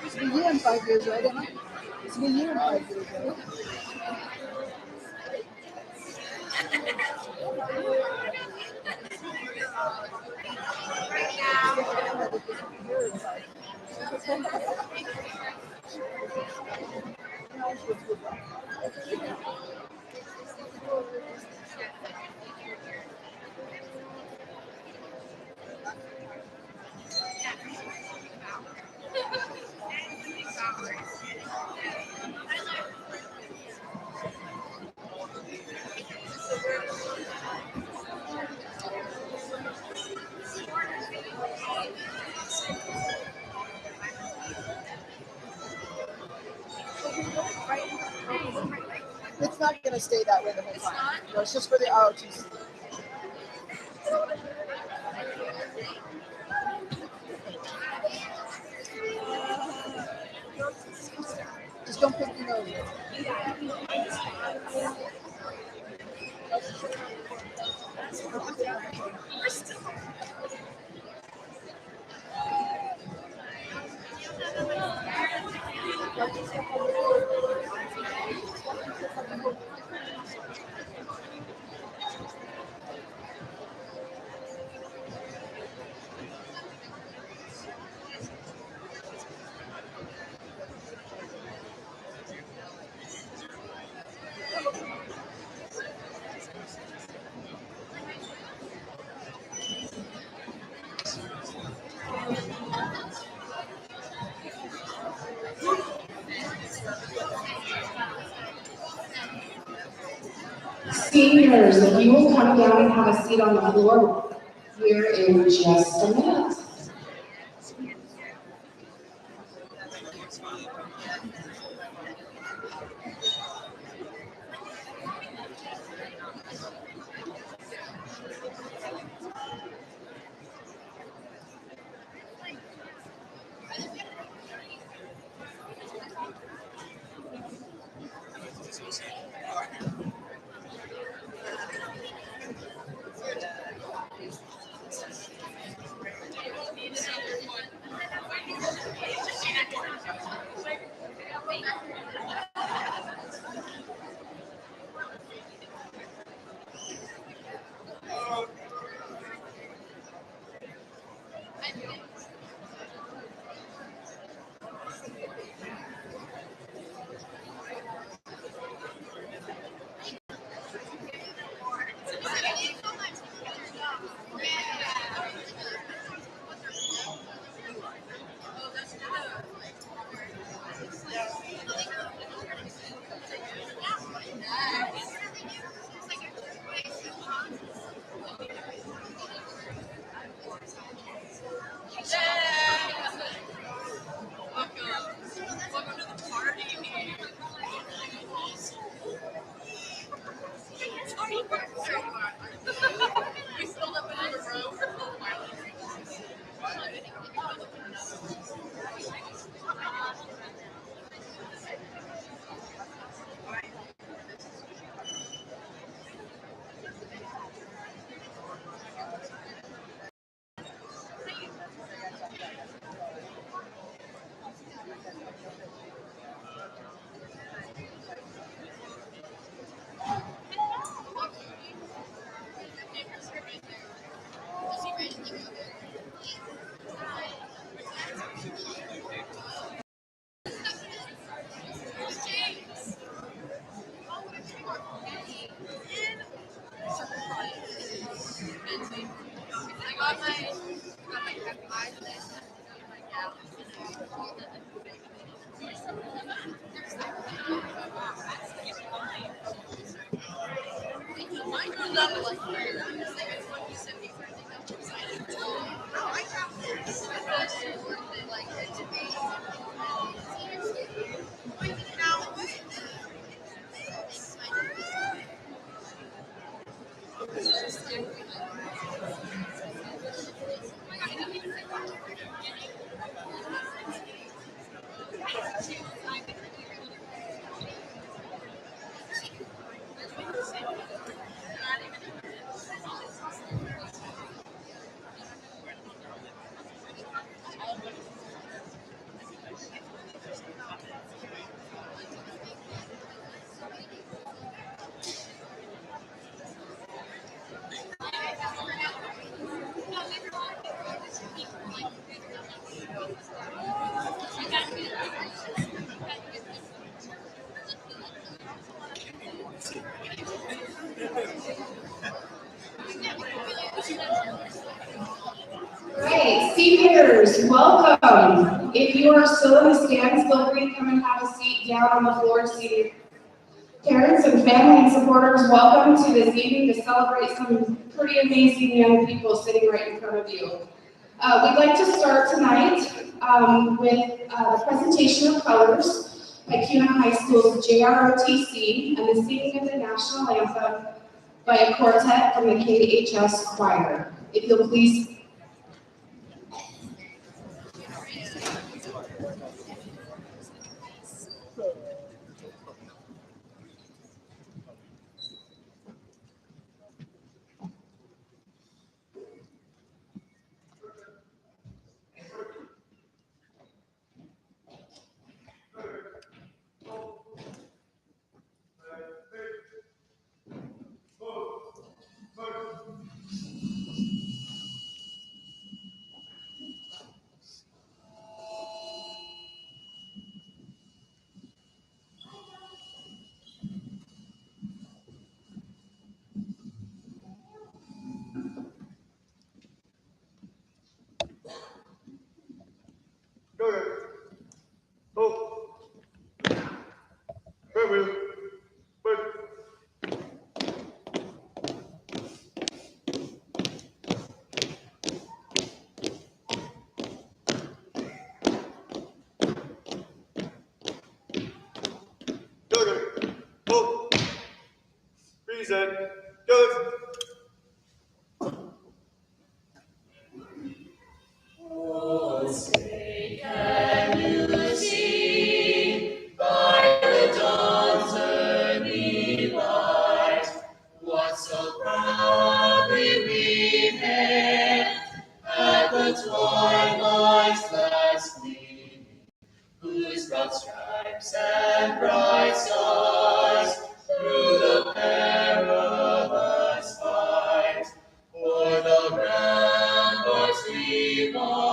It's been here in 5 years, right, Emma? It's been here in 5 years, right? It's not going to stay that way the whole time. No, it's just for the ROTC. Just don't pick your nose. Seniors, if you will come down and have a seat on the floor here in just a minute. Welcome to the party. We still have another row. Right, seniors, welcome. If you are still in the stands, feel free to come and have a seat down on the floor. Senior parents and family and supporters, welcome to this evening to celebrate some pretty amazing young people sitting right in front of you. We'd like to start tonight with the presentation of colors by Cuna High School's JROTC and the singing of the national anthem by a quartet from the KHS choir. If you'll please. For the ramparts we march.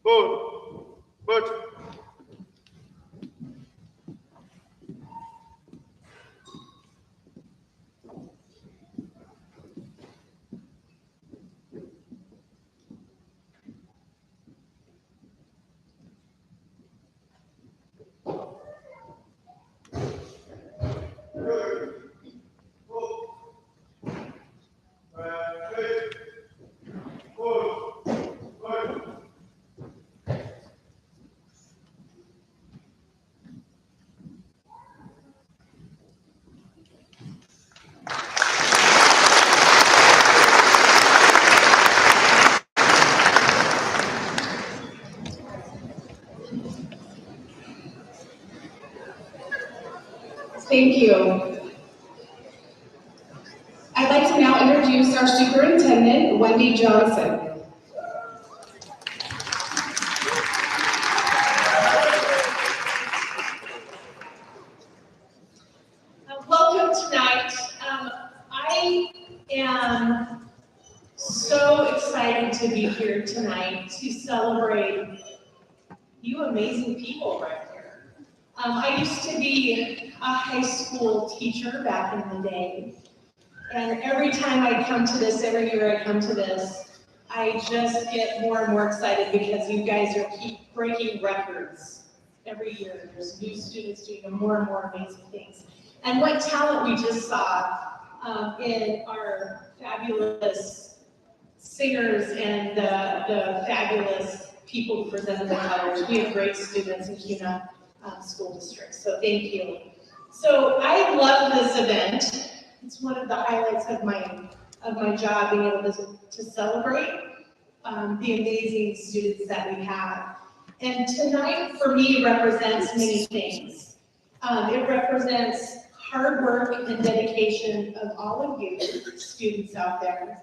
But Thank you. I'd like to now introduce our Superintendent, Wendy Johnson. Welcome tonight. I am so excited to be here tonight to celebrate you amazing people right here. I used to be a high school teacher back in the day, and every time I come to this, every year I come to this, I just get more and more excited because you guys keep breaking records every year. There's new students doing more and more amazing things. And what talent we just saw in our fabulous singers and the fabulous people who presented the colors. We have great students in Cuna School District, so thank you. So I love this event. It's one of the highlights of my job, being able to celebrate the amazing students that we have. And tonight, for me, represents many things. It represents hard work and dedication of all of you students out there.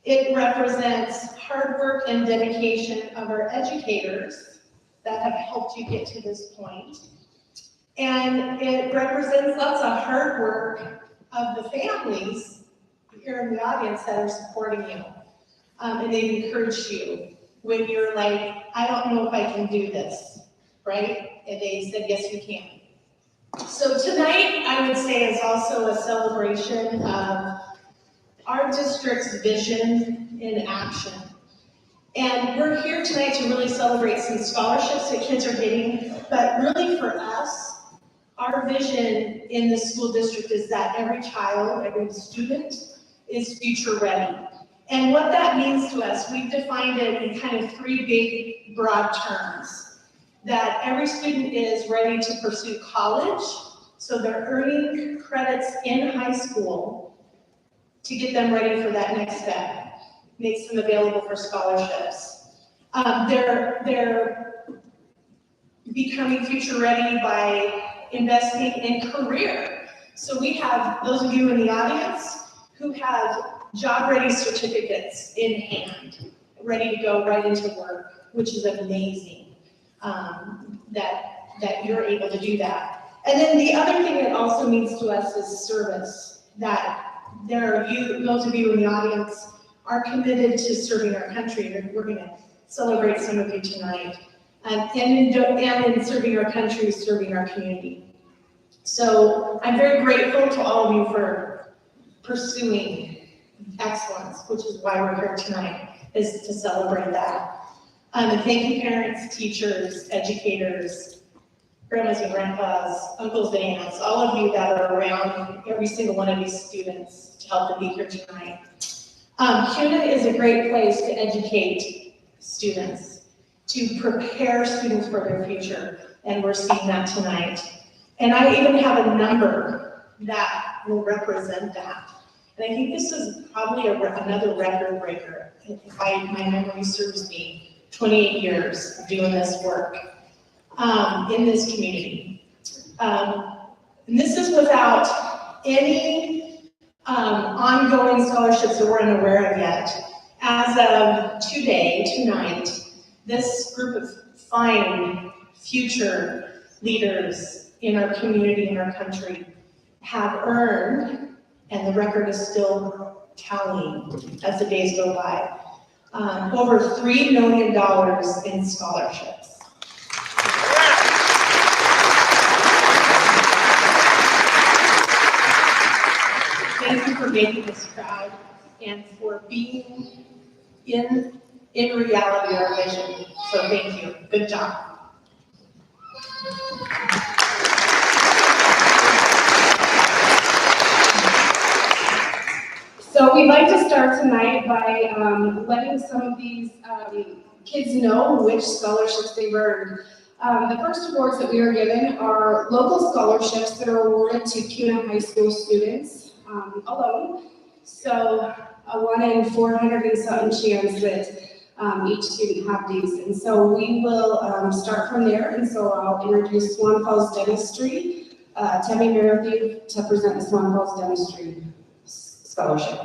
It represents hard work and dedication of our educators that have helped you get to this point. And it represents lots of hard work of the families here in the audience that are supporting you. And they encourage you when you're like, I don't know if I can do this, right? And they said, yes, you can. So tonight, I would say, is also a celebration of our district's vision in action. And we're here tonight to really celebrate some scholarships that kids are getting, but really for us, our vision in the school district is that every child, every student is future ready. And what that means to us, we've defined it in kind of three big, broad terms. That every student is ready to pursue college, so they're earning credits in high school to get them ready for that next step, makes them available for scholarships. They're becoming future ready by investing in career. So we have those of you in the audience who have job-ready certificates in hand, ready to go right into work, which is amazing. That you're able to do that. And then the other thing it also means to us is service, that there are those of you in the audience are committed to serving our country. We're going to celebrate some of you tonight. And in serving our country, serving our community. So I'm very grateful to all of you for pursuing excellence, which is why we're here tonight, is to celebrate that. And thank you, parents, teachers, educators, grandmas and grandpas, uncles and aunts, all of you that are around every single one of these students to help them be here tonight. Cuna is a great place to educate students, to prepare students for their future, and we're seeing that tonight. And I even have a number that will represent that. And I think this is probably another record breaker, if my memory serves me. 28 years doing this work in this community. And this is without any ongoing scholarships that we're unaware of yet. As of tonight, this group of fine future leaders in our community, in our country, have earned, and the record is still tallying as the days go by, over $3 million in scholarships. Thank you for making us proud and for being in reality our vision. So thank you. Good job. So we'd like to start tonight by letting some of these kids know which scholarships they've earned. The first awards that we are given are local scholarships that are awarded to Cuna High School students alone. So a 1 in 400 and something chance that each student have these. And so we will start from there. And so I'll introduce Swan Falls Dentistry, Tammy Merrithew to present the Swan Falls Dentistry Scholarship.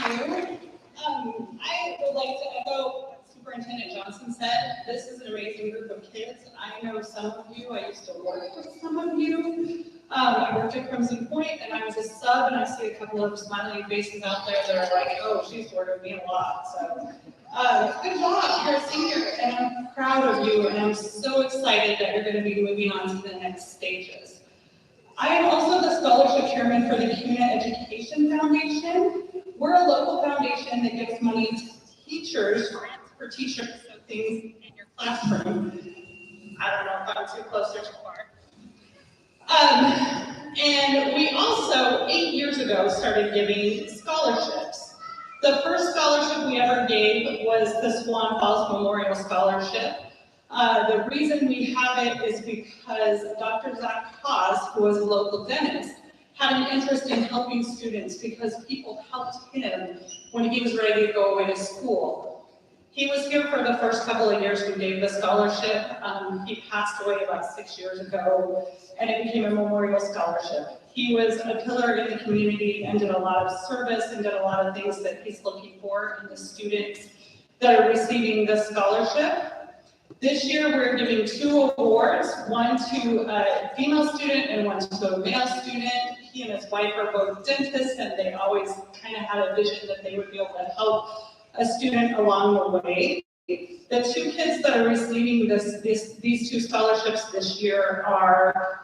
Thank you. I would like to echo what Superintendent Johnson said. This is an amazing group of kids. I know some of you. I used to work with some of you. I worked at Crimson Point, and I was a sub, and I see a couple of smiling faces out there that are like, oh, she's worked with me a lot. So good job. You're a senior, and I'm proud of you, and I'm so excited that you're going to be moving on to the next stages. I am also the scholarship chairman for the Cuna Education Foundation. We're a local foundation that gives money to teachers, grants for teachers, so things in your classroom. I don't know if I'm too close or too far. And we also, 8 years ago, started giving scholarships. The first scholarship we ever gave was the Swan Falls Memorial Scholarship. The reason we have it is because Dr. Zach Haas, who was a local dentist, had an interest in helping students because people helped him when he was ready to go away to school. He was here for the first couple of years we gave the scholarship. He passed away about 6 years ago, and it became a memorial scholarship. He was a pillar in the community and did a lot of service and did a lot of things that he's looking for in the students that are receiving the scholarship. This year, we're giving 2 awards, one to a female student and one to a male student. He and his wife are both dentists, and they always kind of had a vision that they would be able to help a student along the way. The 2 kids that are receiving these 2 scholarships this year are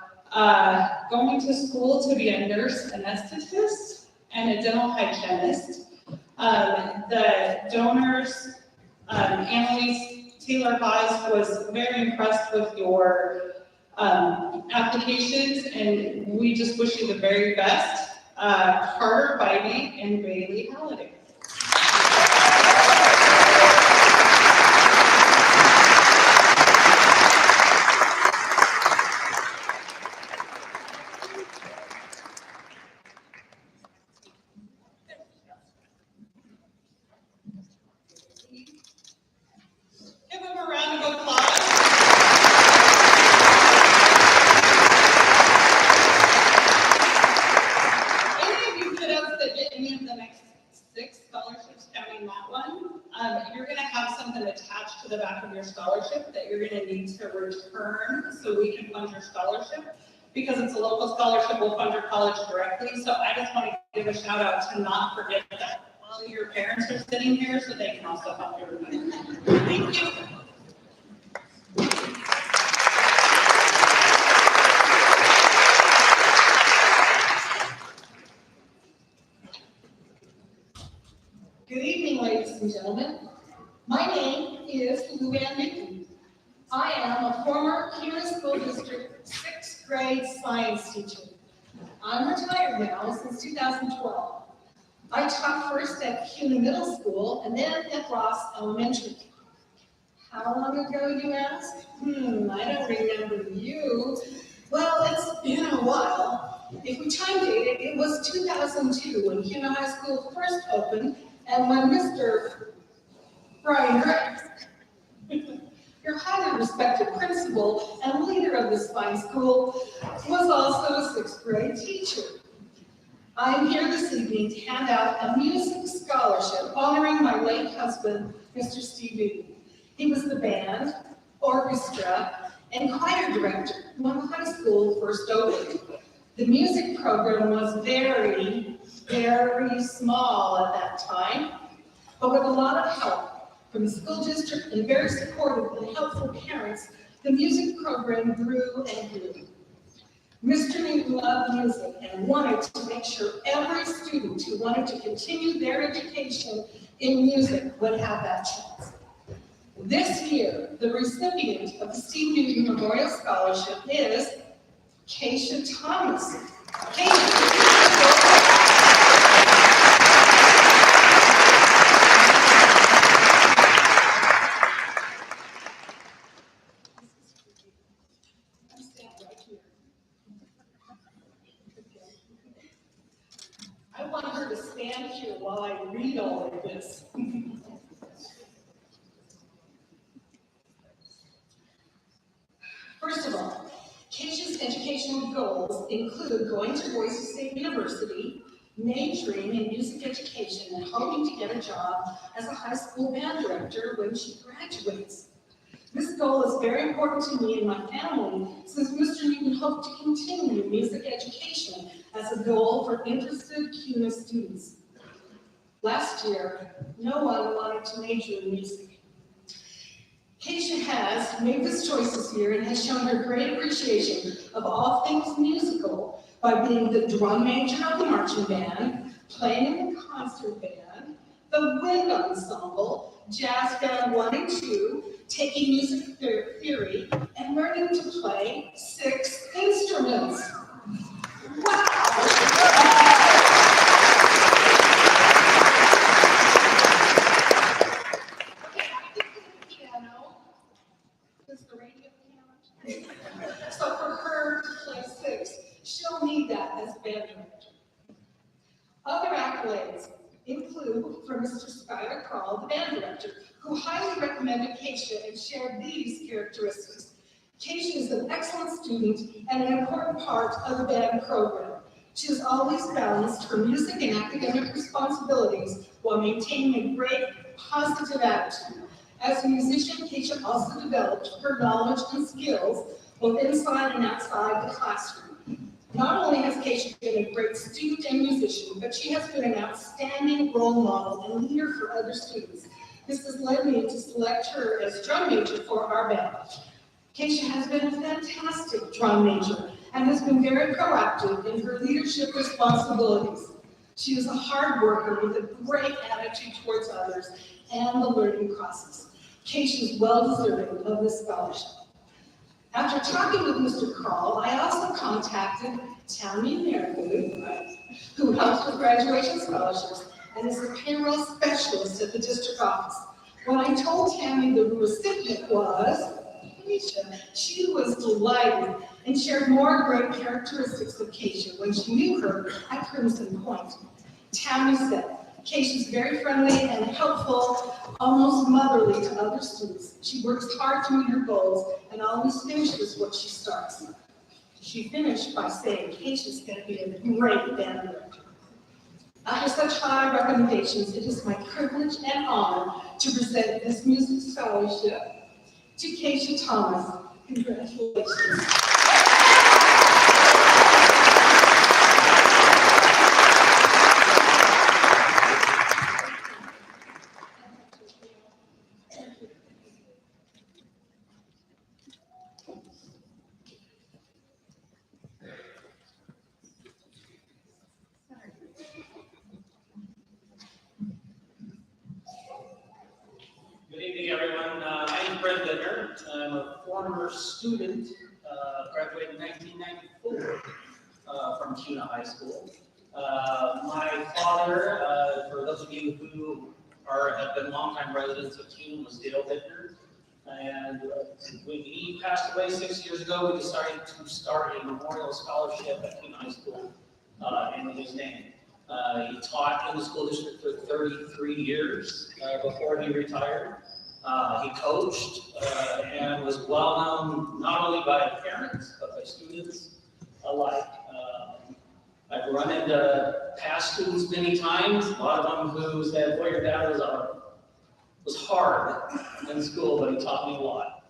going to school to be a nurse anesthetist and a dental hygienist. The donors, Annalise Taylor Haas, was very impressed with your applications, and we just wish you the very best. Carter Bidey and Bailey Halliday. Give them a round of applause. Any of you kiddos that get any of the next 6 scholarships, counting that one, you're going to have something attached to the back of your scholarship that you're going to need to return so we can fund your scholarship. Because it's a local scholarship, we'll fund your college directly. So I just want to give a shout out to not forget that all of your parents are sitting here so they can also help your money. Thank you. Good evening, ladies and gentlemen. My name is Luann Mickey. I am a former Cuna School District 6th grade science teacher. I'm retired now since 2012. I taught first at Cuna Middle School and then at Ross Elementary. How long ago, you ask? I don't remember you. Well, it's been a while. If we time date it, it was 2002 when Cuna High School first opened and when Mr. Brian Rex, your highly respected principal and leader of this fine school, was also a 6th grade teacher. I'm here this evening to hand out a music scholarship honoring my late husband, Mr. Steve Eden. He was the band, orchestra, and choir director when the high school first opened. The music program was very, very small at that time, but with a lot of help from the school district and very supportive and helpful parents, the music program grew and grew. Mr. Newton loved music and wanted to make sure every student who wanted to continue their education in music would have that chance. This year, the recipient of the Steve Newton Memorial Scholarship is Keisha Thomas. I want her to stand here while I read all of this. First of all, Keisha's educational goals include going to Boise State University, majoring in music education, and hoping to get a job as a high school band director when she graduates. This goal is very important to me and my family since Mr. Newton hoped to continue music education as a goal for interested Cuna students. Last year, no one wanted to major in music. Keisha has made this choice this year and has shown her great appreciation of all things musical by being the drum major of the marching band, playing in the concert band, the wind ensemble, jazz band 1 and 2, taking music theory, and learning to play 6 instruments. Wow! So for her to play 6, she'll need that as band director. Other accolades include from Mr. Skylar Kroll, the band director, who highly recommended Keisha and shared these characteristics. Keisha is an excellent student and an important part of the band program. She has always balanced her music and academic responsibilities while maintaining a great positive attitude. As a musician, Keisha also developed her knowledge and skills both inside and outside the classroom. Not only has Keisha been a great student and musician, but she has been an outstanding role model and leader for other students. This has led me to select her as drum major for our band. Keisha has been a fantastic drum major and has been very proactive in her leadership responsibilities. She is a hard worker with a great attitude towards others and the learning process. Keisha is well deserving of this scholarship. After talking with Mr. Kroll, I also contacted Tammy Merritt, who helps with graduation scholarships and is a payroll specialist at the district office. When I told Tammy the recipient was Keisha, she was delighted and shared more great characteristics of Keisha when she knew her at Crimson Point. Tammy said, Keisha's very friendly and helpful, almost motherly to other students. She works hard to meet her goals and always finishes what she starts. She finished by saying Keisha's going to be a great band director. After such high recommendations, it is my privilege and honor to present this music scholarship to Keisha Thomas. Congratulations. Good evening, everyone. I'm Whitner. I'm a former student, graduated in 1994 from Cuna High School. My father, for those of you who have been longtime residents of Cuna, was Dale Whitner. And when he passed away 6 years ago, we decided to start a memorial scholarship at Cuna High School in his name. He taught in the school district for 33 years before he retired. He coached and was well known not only by parents, but by students alike. I've run into past students many times, a lot of them who said, boy, your dad was hard in school, but he taught me a lot.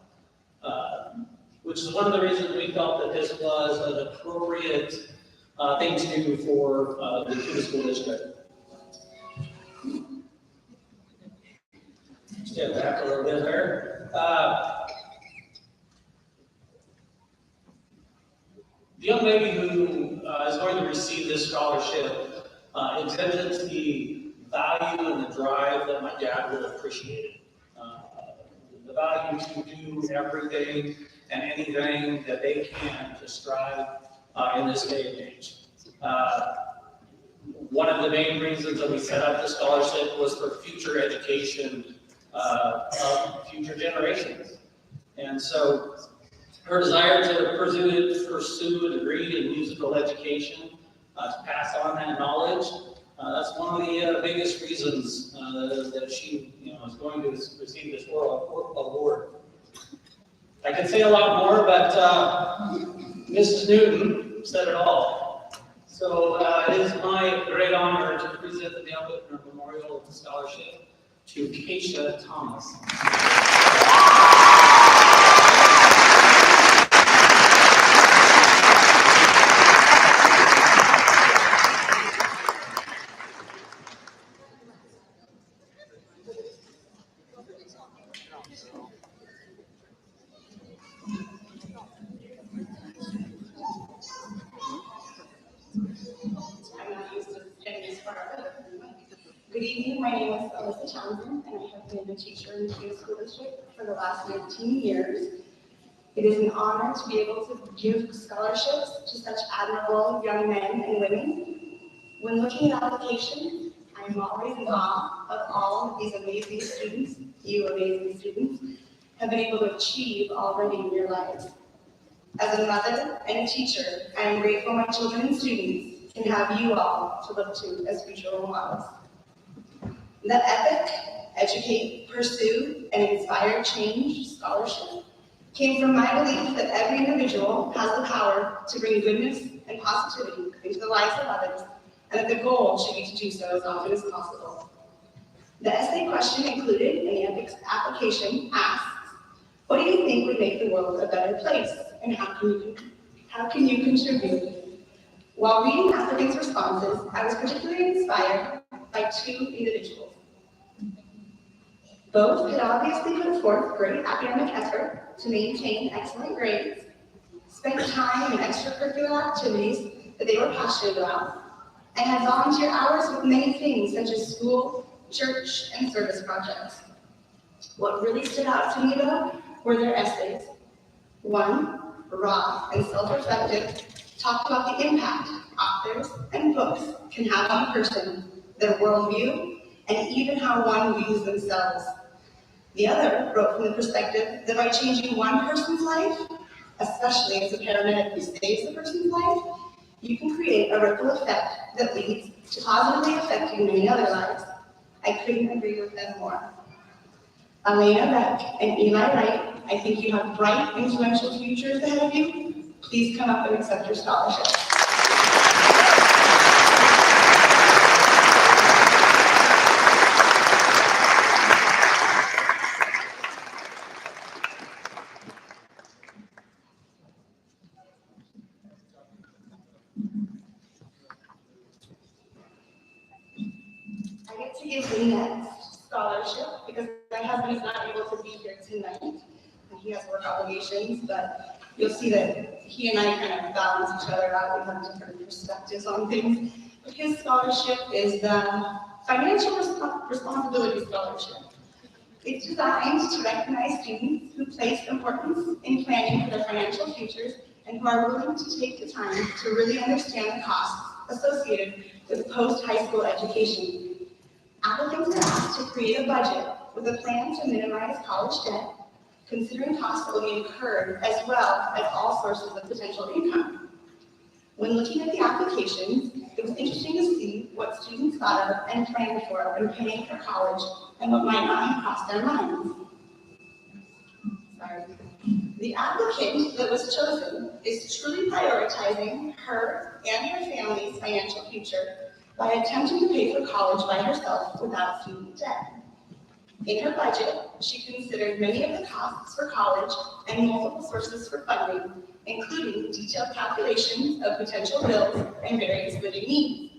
Which is one of the reasons we felt that this was an appropriate thing to do for the Cuna School District. Step back a little bit there. The young lady who is going to receive this scholarship exhibits the value and the drive that my dad would have appreciated. The value to do everything and anything that they can to strive in this day and age. One of the main reasons that we set up the scholarship was for future education of future generations. And so her desire to pursue a degree in musical education, to pass on that knowledge, that's one of the biggest reasons that she is going to receive this World Award. I could say a lot more, but Mrs. Newton said it all. So it is my great honor to present the Dale Whitner Memorial Scholarship to Keisha Thomas. Good evening, my name is Emilia Summerhorn, and I have been a teacher in the Cuna School District for the last 19 years. It is an honor to be able to give scholarships to such admirable young men and women. When looking at applications, I am always in awe of all of these amazing students, you amazing students, have been able to achieve already in your lives. As a mother and a teacher, I am grateful my children and students can have you all to look to as future role models. The EPIC, Educate, Pursue, and Inspire Change scholarship came from my belief that every individual has the power to bring goodness and positivity into the lives of others, and that the goal should be to do so as often as possible. The essay question included in the EPIC's application asks, what do you think would make the world a better place, and how can you contribute? While reading applicants' responses, I was particularly inspired by two individuals. Both had obviously put forth great academic effort to maintain excellent grades, spent time in extracurricular activities that they were passionate about, and had volunteer hours with many things such as school, church, and service projects. What really stood out to me though were their essays. One, raw and self-reflective, talked about the impact authors and books can have on a person, their worldview, and even how one views themselves. The other wrote from the perspective that by changing one person's life, especially as a paramedic who saves a person's life, you can create a ripple effect that leads to positively affecting many other lives. I couldn't agree with them more. Elena Beck and Eli Wright, I think you have bright, influential futures ahead of you. Please come up and accept your scholarship. I get to give the next scholarship because my husband is not able to be here tonight. He has work obligations, but you'll see that he and I kind of balance each other out. We have different perspectives on things. But his scholarship is the Financial Responsibility Scholarship. It's designed to recognize students who place importance in planning for their financial futures and who are willing to take the time to really understand the costs associated with post-high school education. Applicants are asked to create a budget with a plan to minimize college debt, considering costs that will be incurred as well as all sources of potential income. When looking at the applications, it was interesting to see what students thought of and planned for when paying for college and what might not have crossed their minds. The applicant that was chosen is truly prioritizing her and her family's financial future by attempting to pay for college by herself without student debt. In her budget, she considered many of the costs for college and multiple sources for funding, including detailed calculations of potential bills and various living needs.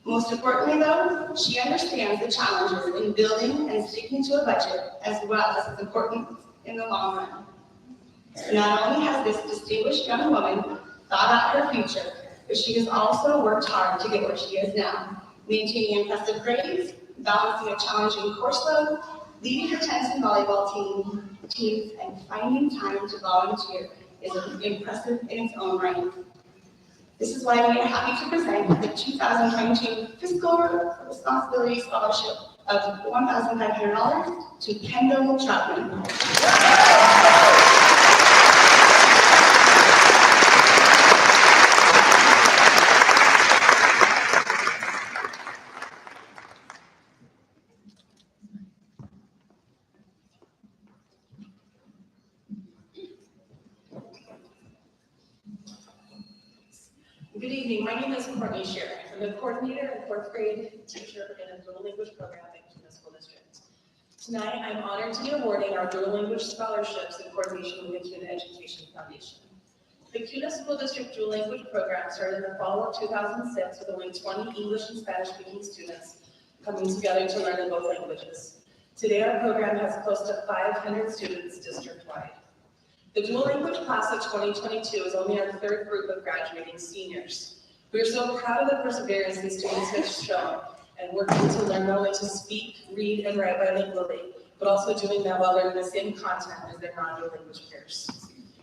Most importantly, though, she understands the challenges in building and sticking to a budget, as well as its importance in the long run. Not only has this distinguished young woman thought out her future, but she has also worked hard to get where she is now, maintaining impressive grades, balancing a challenging course load, leading her tennis and volleyball teams, and finding time to volunteer is impressive in its own right. This is why we are happy to present the 2022 Fiscal Responsibility Scholarship of $1,500 to Kendall Troutman. Good evening, my name is Keisha. I'm the coordinator and fourth grade teacher in a dual language program at Cuna School District. Tonight, I'm honored to be awarding our dual language scholarships in coordination with the Cuna Education Foundation. The Cuna School District dual language program started in the fall of 2006 with only 20 English and Spanish speaking students coming together to learn in both languages. Today, our program has close to 500 students district-wide. The dual language class of 2022 is only our third group of graduating seniors. We are so proud of the perseverance these students have shown and working to learn not only to speak, read, and write bilingually, but also doing that while learning the same content as their non-dual language peers.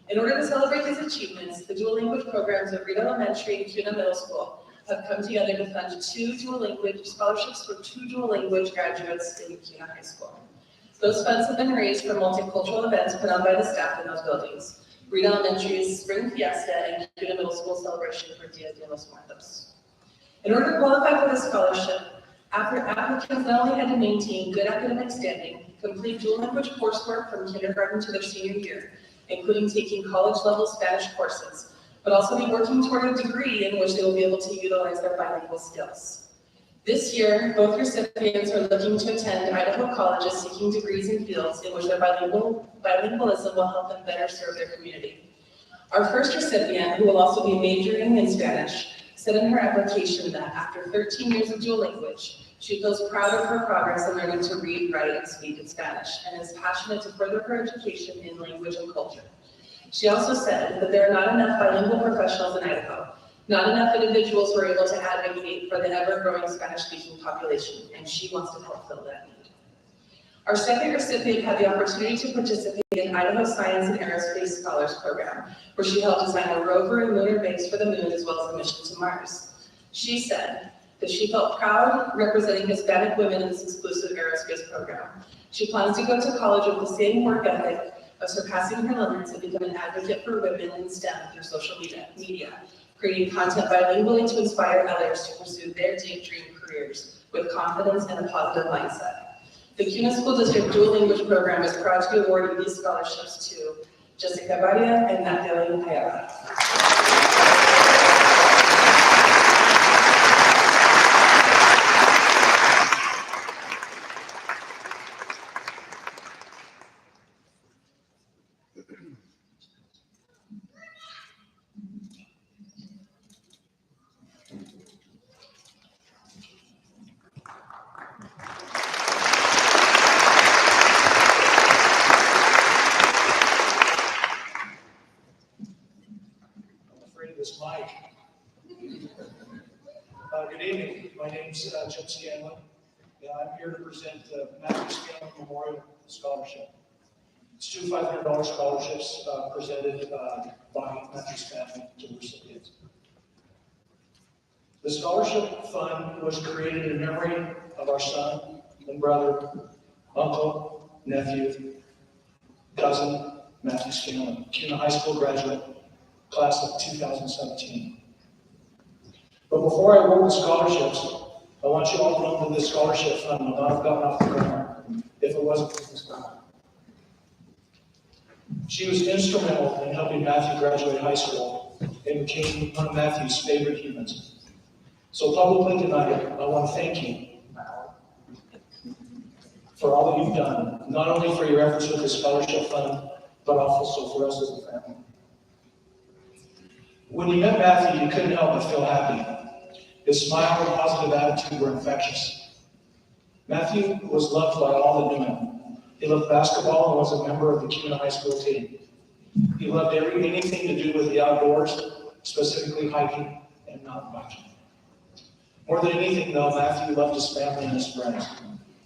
In order to celebrate these achievements, the dual language programs of Reed Elementary and Cuna Middle School have come together to fund 2 dual language scholarships for 2 dual language graduates in Cuna High School. Those funds have been raised for multicultural events put on by the staff in those buildings. Reed Elementary's Spring Fiesta and Cuna Middle School celebration for Dia de los Muertos. In order to qualify for this scholarship, applicants not only had to maintain good academic standing, complete dual language coursework from kindergarten to their senior year, including taking college-level Spanish courses, but also be working toward a degree in which they will be able to utilize their bilingual skills. This year, both recipients are looking to attend Idaho colleges seeking degrees in fields in which their bilingualism will help them better serve their community. Our first recipient, who will also be majoring in Spanish, said in her application that after 13 years of dual language, she feels proud of her progress in learning to read, write, and speak in Spanish, and is passionate to further her education in language and culture. She also said that there are not enough bilingual professionals in Idaho, not enough individuals who are able to advocate for the ever-growing Spanish-speaking population, and she wants to help fill that need. Our second recipient had the opportunity to participate in Idaho Science and Aerospace Scholars Program, where she helped design a rover and lunar base for the moon as well as a mission to Mars. She said that she felt proud representing Hispanic women in this exclusive aerospace program. She plans to go to college with the same work ethic of surpassing her limits and become an advocate for women in STEM through social media, creating content bilingually to inspire others to pursue their dream careers with confidence and a positive mindset. The Cuna School District Dual Language Program is proud to be awarding these scholarships to Jessica Baria and Magdalene Ayala. This mic. Good evening. My name's Jim Scanlon. I'm here to present the Matthew Scanlon Memorial Scholarship. It's 2 $500 scholarships presented by Matthew Scanlon to the recipients. The scholarship fund was created in memory of our son and brother, uncle, nephew, cousin, Matthew Scanlon, Cuna High School graduate, class of 2017. But before I award the scholarships, I want you all to know that this scholarship fund would not have gotten off the ground if it wasn't for this girl. She was instrumental in helping Matthew graduate high school and became one of Matthew's favorite humans. So publicly tonight, I want to thank you for all that you've done, not only for your efforts with the scholarship fund, but also for us as a family. When you met Matthew, you couldn't help but feel happy. His smile and positive attitude were infectious. Matthew was loved by all that knew him. He loved basketball and was a member of the Cuna High School team. He loved anything to do with the outdoors, specifically hiking and mountain biking. More than anything, though, Matthew loved his family and his friends,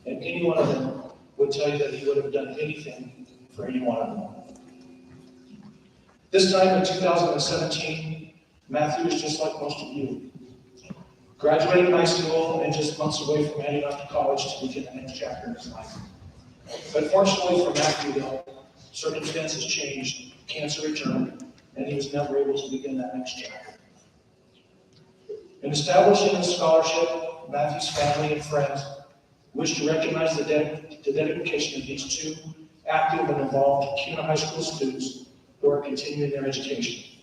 and any one of them would tell you that he would have done anything for any one of them. This time in 2017, Matthew is just like most of you. Graduating high school and just months away from heading off to college to begin the next chapter in his life. But fortunately for Matthew, though, circumstances changed, cancer returned, and he was never able to begin that next chapter. In establishing the scholarship, Matthew's family and friends wish to recognize the dedication of these two active and involved Cuna High School students who are continuing their education.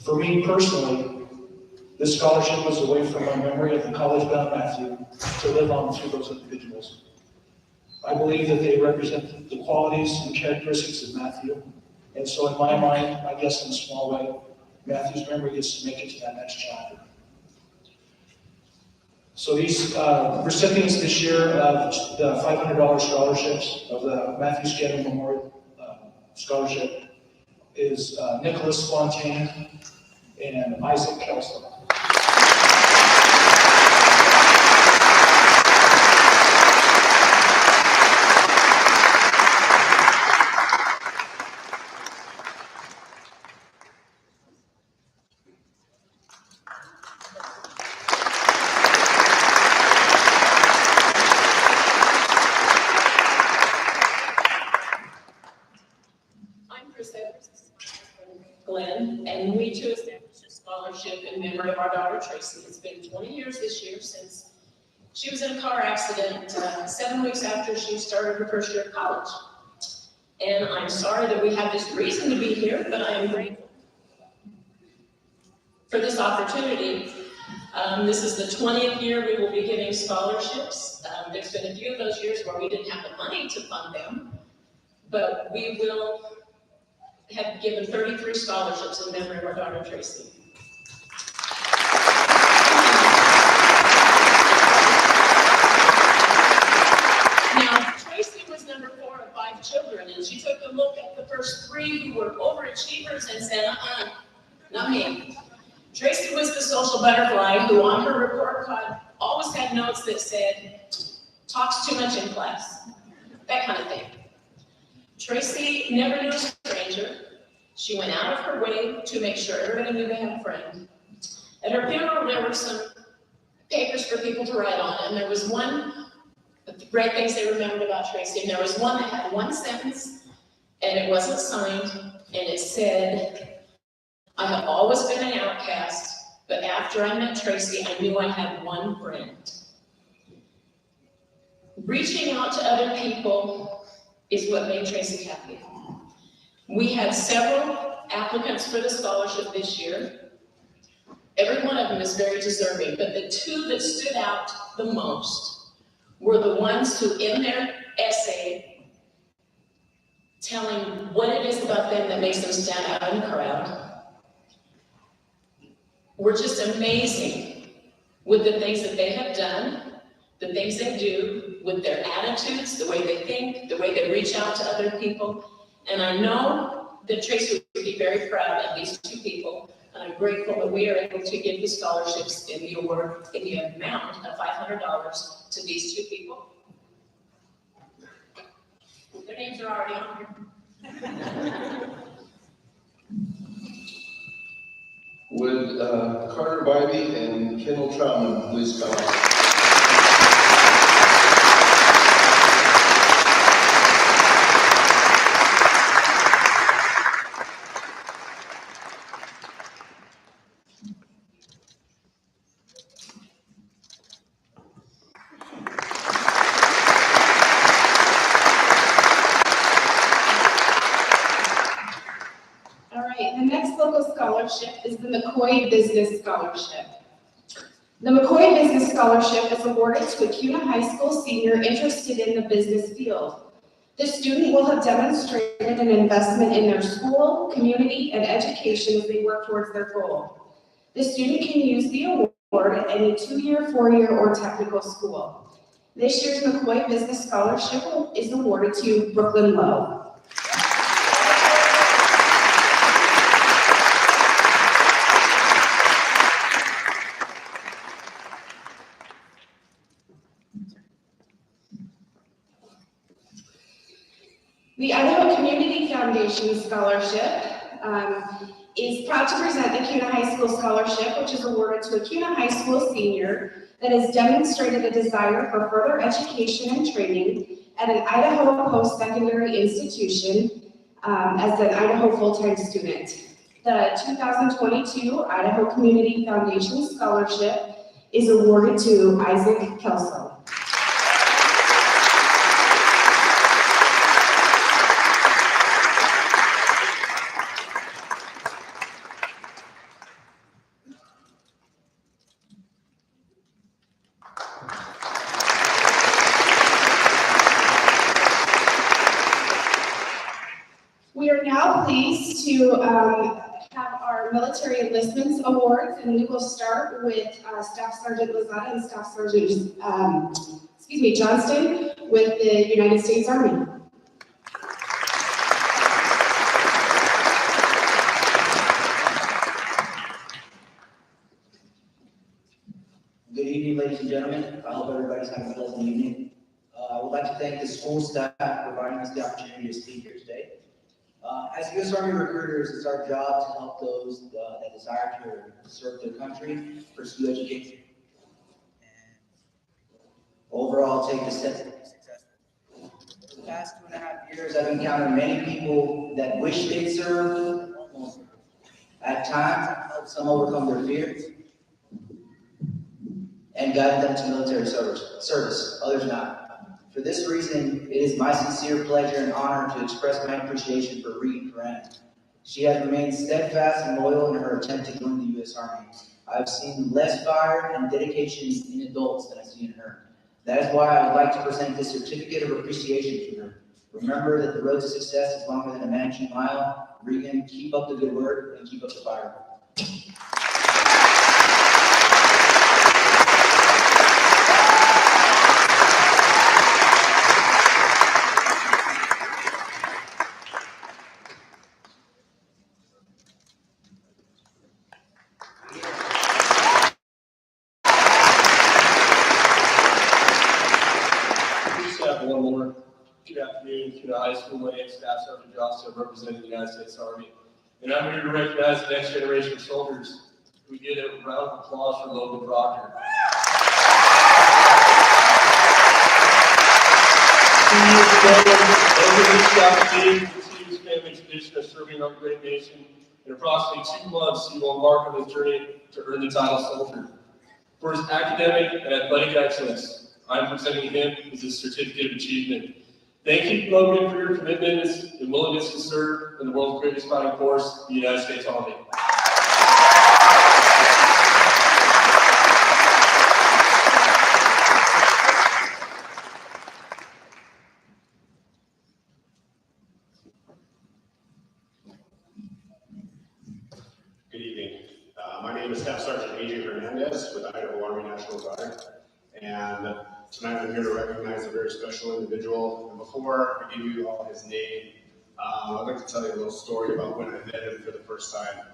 For me personally, this scholarship was a way for my memory of the college-bound Matthew to live on through those individuals. I believe that they represent the qualities and characteristics of Matthew, and so in my mind, I guess in a small way, Matthew's memory gets to make it to that next chapter. So these recipients this year of the $500 scholarships of the Matthew Scanlon Memorial Scholarship is Nicholas Swan and Isaac Kelsey. And we too established a scholarship in memory of our daughter Tracy. It's been 20 years this year since she was in a car accident 7 weeks after she started her first year of college. And I'm sorry that we have this reason to be here, but I am grateful for this opportunity. This is the 20th year we will be giving scholarships. There's been a few of those years where we didn't have the money to fund them, but we will have given 33 scholarships in memory of our daughter Tracy. Now, Tracy was number 4 of 5 children, and she took a look at the first 3 who were overachievers and said, not me. Tracy was the social butterfly who on her report card always had notes that said, talks too much in class, that kind of thing. Tracy never knew a stranger. She went out of her way to make sure everybody knew they had a friend. At her funeral, there were some papers for people to write on, and there was one of the great things they remembered about Tracy, and there was one that had one sentence, and it wasn't signed, and it said, I have always been an outcast, but after I met Tracy, I knew I had one friend. Reaching out to other people is what made Tracy happy. We had several applicants for the scholarship this year. Every one of them is very deserving, but the 2 that stood out the most were the ones who, in their essay, telling what it is about them that makes them stand out in the crowd, were just amazing with the things that they have done, the things they do, with their attitudes, the way they think, the way they reach out to other people. And I know that Tracy would be very proud of these 2 people, and I'm grateful that we are able to give the scholarships in the award in the amount of $500 to these 2 people. Their names are already on here. Would Carter Bybee and Kendall Troutman please come up? All right, the next local scholarship is the Mccoy Business Scholarship. The Mccoy Business Scholarship is awarded to a Cuna High School senior interested in the business field. The student will have demonstrated an investment in their school, community, and education as they work towards their goal. The student can use the award at any 2-year, 4-year, or technical school. This year's Mccoy Business Scholarship is awarded to Brooklyn Lowe. The Idaho Community Foundation Scholarship is proud to present the Cuna High School Scholarship, which is awarded to a Cuna High School senior that has demonstrated a desire for further education and training at an Idaho post-secondary institution as an Idaho full-time student. The 2022 Idaho Community Foundation Scholarship is awarded to Isaac Kelso. We are now pleased to have our Military Enlistments Awards, and we will start with Staff Sergeant Lozada and Staff Sergeant, Johnston with the United States Army. Good evening, ladies and gentlemen. I hope everybody's having a pleasant evening. I would like to thank the school staff for providing us the opportunity to speak here today. As U.S. Army recruiters, it's our job to help those that desire to serve their country, pursue education, and overall take the steps to be successful. For the past 2.5 years, I've encountered many people that wish they'd served. At times, I've helped some overcome their fears and guided them to military service, others not. For this reason, it is my sincere pleasure and honor to express my appreciation for Reed Grant. She has remained steadfast and loyal in her attempt to join the U.S. Army. I've seen less fire and dedication in adults than I see in her. That is why I would like to present this certificate of appreciation to her. Remember that the road to success is longer than a managed mile. Regan, keep up the good work and keep up the fire. One more. Good afternoon, Cuna High School. My name is Staff Sergeant Johnston, representing the United States Army. And I'm here to recognize the next generation of soldiers. We get a round of applause for Logan Proctor. Logan reached out to me to continue his family tradition of serving our great nation. In approximately 2 months, he will embark on his journey to earn the title soldier. For his academic and athletic excellence, I'm presenting him with this certificate of achievement. Thank you, Logan, for your commitment and willingness to serve in the world's greatest fighting force, the United States Army. Good evening. My name is Staff Sergeant A.J. Hernandez with Idaho Army National Guard. And tonight I'm here to recognize a very special individual. And before I give you all his name, I'd like to tell you a little story about when I met him for the first time.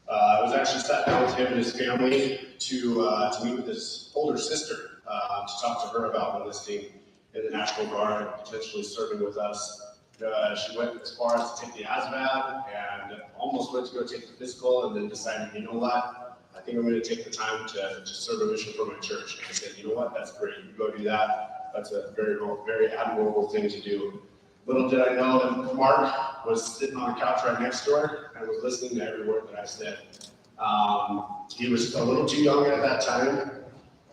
I was actually sat down with him and his family to meet with his older sister, to talk to her about enlisting in the National Guard and potentially serving with us. She went as far as to take the ASVAB and almost went to go take the physical, and then decided, you know what? I think I'm going to take the time to serve a mission for my church. And I said, you know what? That's great. You go do that. That's a very, very admirable thing to do. Little did I know that Mark was sitting on the couch right next door and was listening to every word that I said. He was a little too young at that time,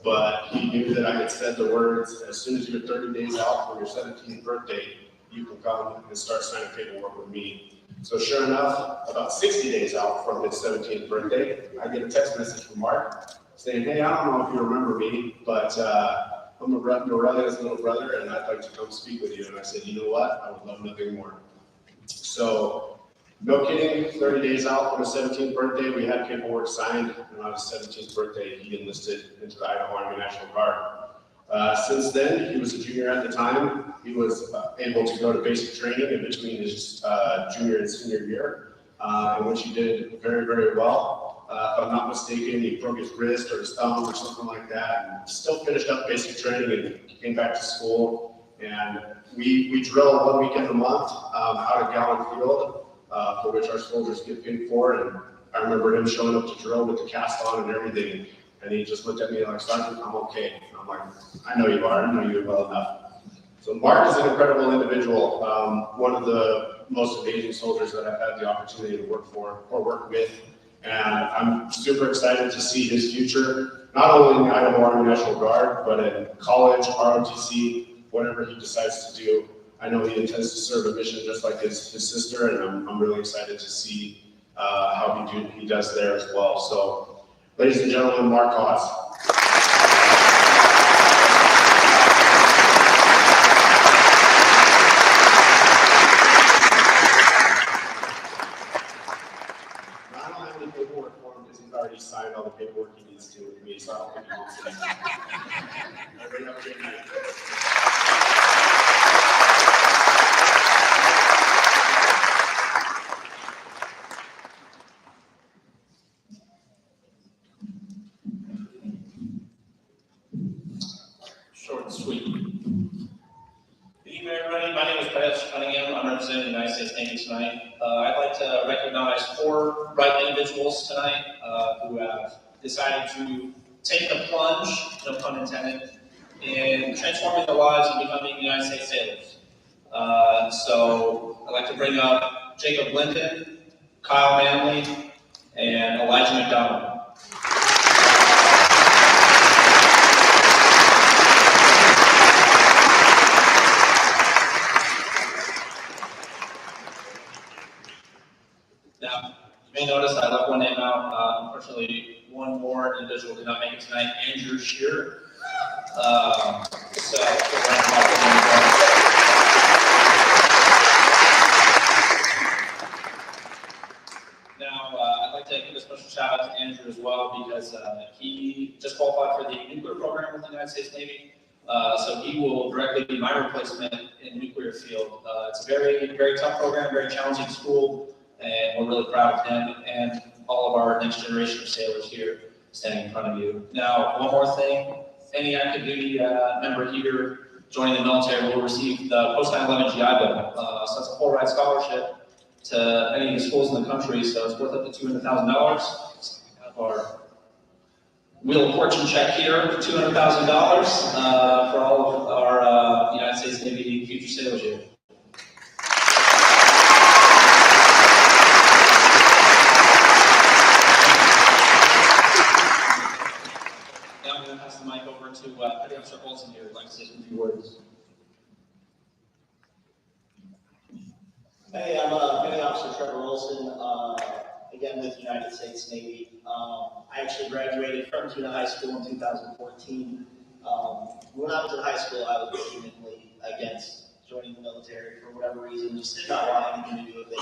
but he knew that I had said the words, as soon as you're 30 days out from your 17th birthday, you can come and start signing paperwork with me. So sure enough, about 60 days out from his 17th birthday, I get a text message from Mark saying, hey, I don't know if you remember me, but I'm Morelia's little brother, and I'd like to come speak with you. And I said, you know what? I would love nothing more. So, no kidding, 30 days out from his 17th birthday, we had paperwork signed, and on his 17th birthday, he enlisted into the Idaho Army National Guard. Since then, he was a junior at the time. He was able to go to basic training in between his junior and senior year, in which he did very, very well. If I'm not mistaken, he broke his wrist or his thumb or something like that, and still finished up basic training and came back to school. And we drill 1 weekend a month out at Gallen Field, for which our soldiers get paid for. And I remember him showing up to drill with the cast on and everything. And he just looked at me like, Sergeant, I'm okay. And I'm like, I know you are, I know you well enough. So Mark is an incredible individual, one of the most amazing soldiers that I've had the opportunity to work for or work with. And I'm super excited to see his future, not only in the Idaho Army National Guard, but in college, ROTC, whatever he decides to do. I know he intends to serve a mission just like his sister, and I'm really excited to see how he does there as well. So, ladies and gentlemen, Mark Haas. I don't have any paperwork for him because he's already signed all the paperwork he needs to with me, so I don't think he wants anything. Everybody have a great night. Short and sweet. Good evening, everybody. My name is Keisha Cunningham. I'm representing the United States Navy tonight. I'd like to recognize 4 bright individuals tonight who have decided to take the plunge, no pun intended, in transforming their lives and becoming United States sailors. So I'd like to bring up Jacob Lincoln, Kyle Manley, and Elijah McDonald. Now, you may notice I left one name out. Unfortunately, one more individual did not make it tonight, Andrew Shearer. Now, I'd like to give a special shout out to Andrew as well because he just qualified for the nuclear program with the United States Navy. So he will directly be my replacement in nuclear field. It's a very, very tough program, very challenging school. And we're really proud of him and all of our next generation of sailors here standing in front of you. Now, one more thing, any active duty member here joining the military will receive the post 9/11 GI Bill. So that's a full ride scholarship to any of the schools in the country, so it's worth up to $200,000. We have our Wheel of Fortune check here for $200,000 for all of our United States Navy future sailors here. Pass the mic over to Petty Officer Olson here, who'd like to say some few words. Hey, I'm Petty Officer Trevor Olson, again with the United States Navy. I actually graduated from Cuna High School in 2014. When I was in high school, I was vehemently against joining the military for whatever reason, just did not want anything to do with it.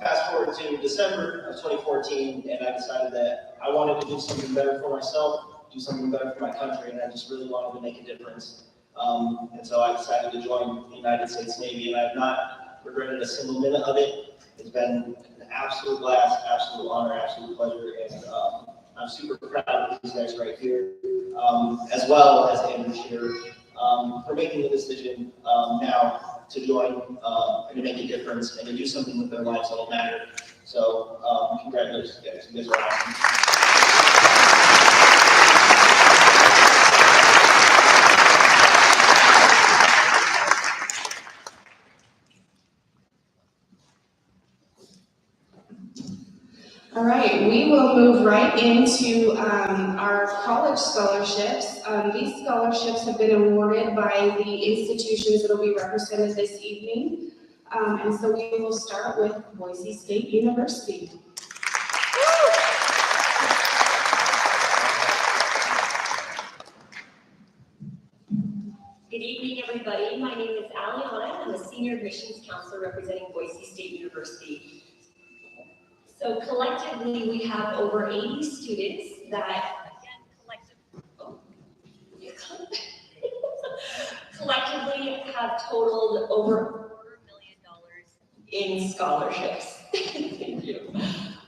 Fast forward to December of 2014, and I decided that I wanted to do something better for myself, do something better for my country, and I just really wanted to make a difference. And so I decided to join the United States Navy, and I have not regretted a single minute of it. It's been an absolute blast, absolute honor, absolute pleasure, and I'm super proud of these guys right here, as well as Andrew Shearer, for making the decision now to join and to make a difference and to do something with their lives that'll matter. So congratulations, guys. You guys are awesome. All right, we will move right into our college scholarships. These scholarships have been awarded by the institutions that will be represented this evening. And so we will start with Boise State University. evening, everybody. My name is Aliana. I'm a senior admissions counselor representing Boise State University. So collectively, we have over 80 students that collectively have totaled over $250,000 in scholarships. Thank you.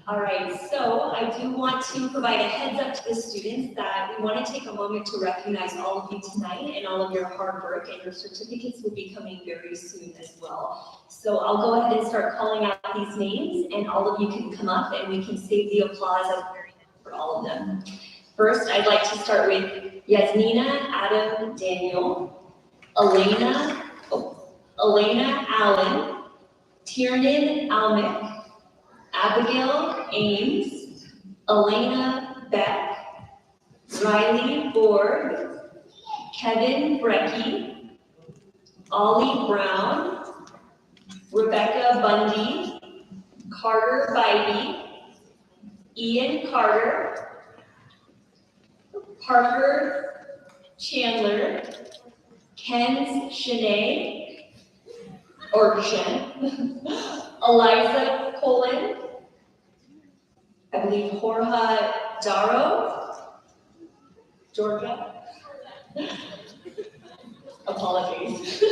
All right, so I do want to provide a heads up to the students that we want to take a moment to recognize all of you tonight and all of your hard work, and your certificates will be coming very soon as well. So I'll go ahead and start calling out these names, and all of you can come up and we can save the applause for all of them. First, I'd like to start with Yasmina Adam Daniel, Elena Allen, Tiernan Almick, Abigail Ames, Elena Beck, Riley Borg, Kevin Brecky, Ollie Brown, Rebecca Bundy, Carter Bybee, Ian Carter, Parker Chandler, Ken Shanae, or Shen, Eliza Colin, I believe Jorge Darrow, Georgia. Apologies.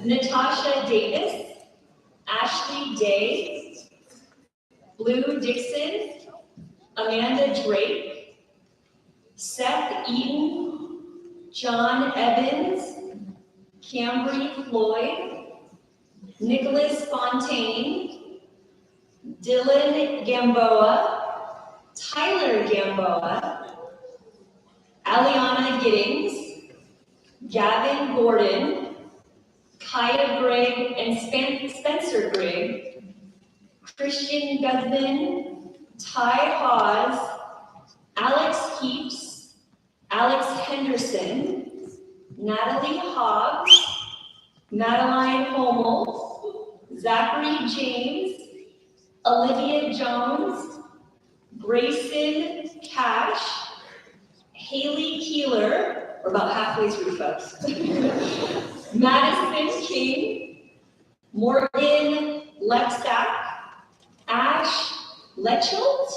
Natasha Davis, Ashley Day, Blue Dixon, Amanda Drake, Seth Eaton, John Evans, Cambry Floyd, Nicholas Fontaine, Dylan Gamboa, Tyler Gamboa, Aliana Giddings, Gavin Gordon, Kaya Grigg and Spencer Grigg, Christian Guzman, Ty Hawes, Alex Heaps, Alex Henderson, Natalie Hobbs, Madeline Hommel, Zachary James, Olivia Jones, Grayson Cash, Haley Keeler, we're about halfway through, folks, Madison King, Morgan Lexack, Ash Lechelt,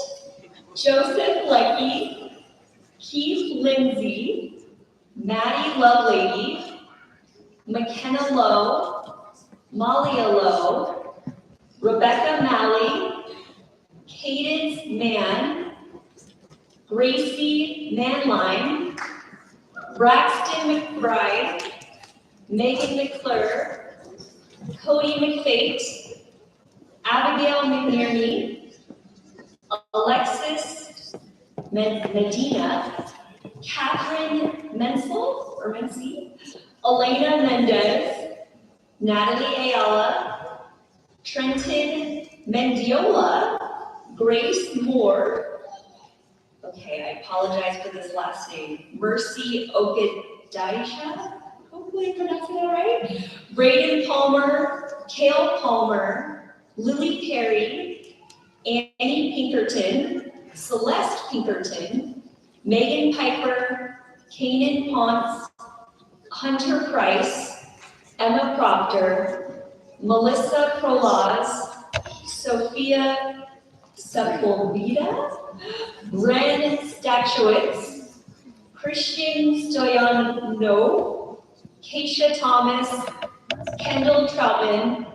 Joseph Leckie, Keith Lindsay, Maddie Lovelady, McKenna Lowe, Malia Lowe, Rebecca Malley, Cadence Mann, Gracie Manline, Braxton McBride, Megan McClure, Cody McFate, Abigail McNerney, Alexis Medina, Catherine Menzel, or Mency, Elena Mendez, Natalie Ayala, Trenton Mendiola, Grace Moore, okay, I apologize for this last name, Mercy Okadaisha, hopefully I pronounced that right, Braden Palmer, Kale Palmer, Lily Perry, Annie Pinkerton, Celeste Pinkerton, Megan Piper, Kanan Ponce, Hunter Price, Emma Proctor, Melissa Prolaz, Sophia Sepulveda, Ren Stachowitz, Christian Stoyanov, Keisha Thomas, Kendall Troutman,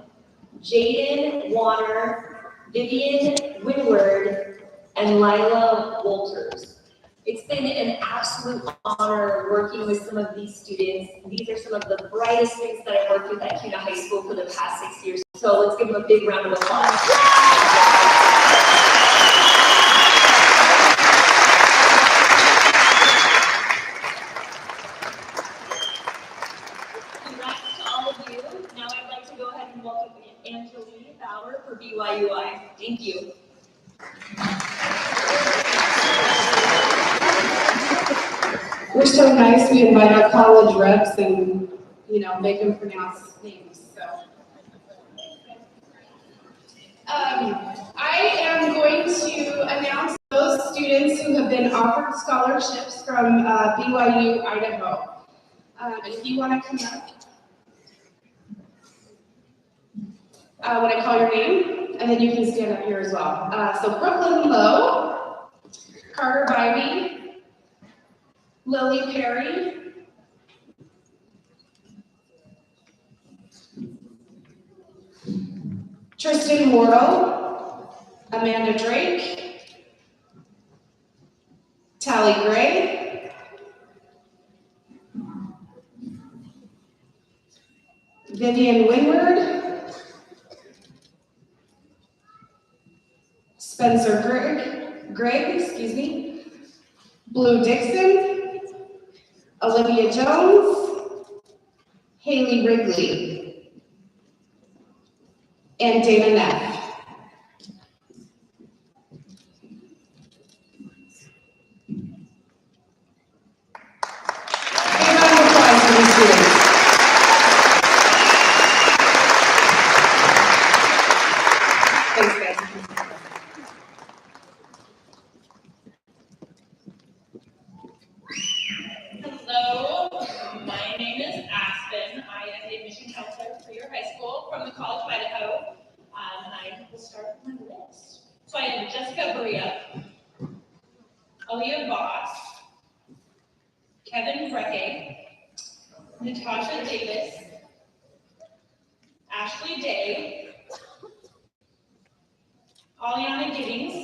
Jaden Warner, Vivian Winward, and Lila Walters. It's been an absolute honor working with some of these students. These are some of the brightest students that I've worked with at Cuna High School for the past 6 years. So let's give them a big round of applause. Congrats to all of you. Now I'd like to go ahead and welcome Angeline Bauer for BYUI. Thank you. We're so nice, we invite our college reps and, make them pronounce names, so. I am going to announce those students who have been offered scholarships from BYU, Idaho. If you want to come up, when I call your name, and then you can stand up here as well. So Brooklyn Lowe, Carter Bybee, Lily Perry, Tristan Wardle, Amanda Drake, Tally Gray, Vivian Winward, Spencer Greg, Blue Dixon, Olivia Jones, Haley Wrigley, and Dana Neff. Give a round of applause for these students. Thanks, guys. Hello, my name is Aspen. I am a admission counselor for your high school from the College of Idaho. And I will start with my list. So I have Jessica Berea, Aaliyah Voss, Kevin Brecke, Natasha Davis, Ashley Day, Aliana Giddings,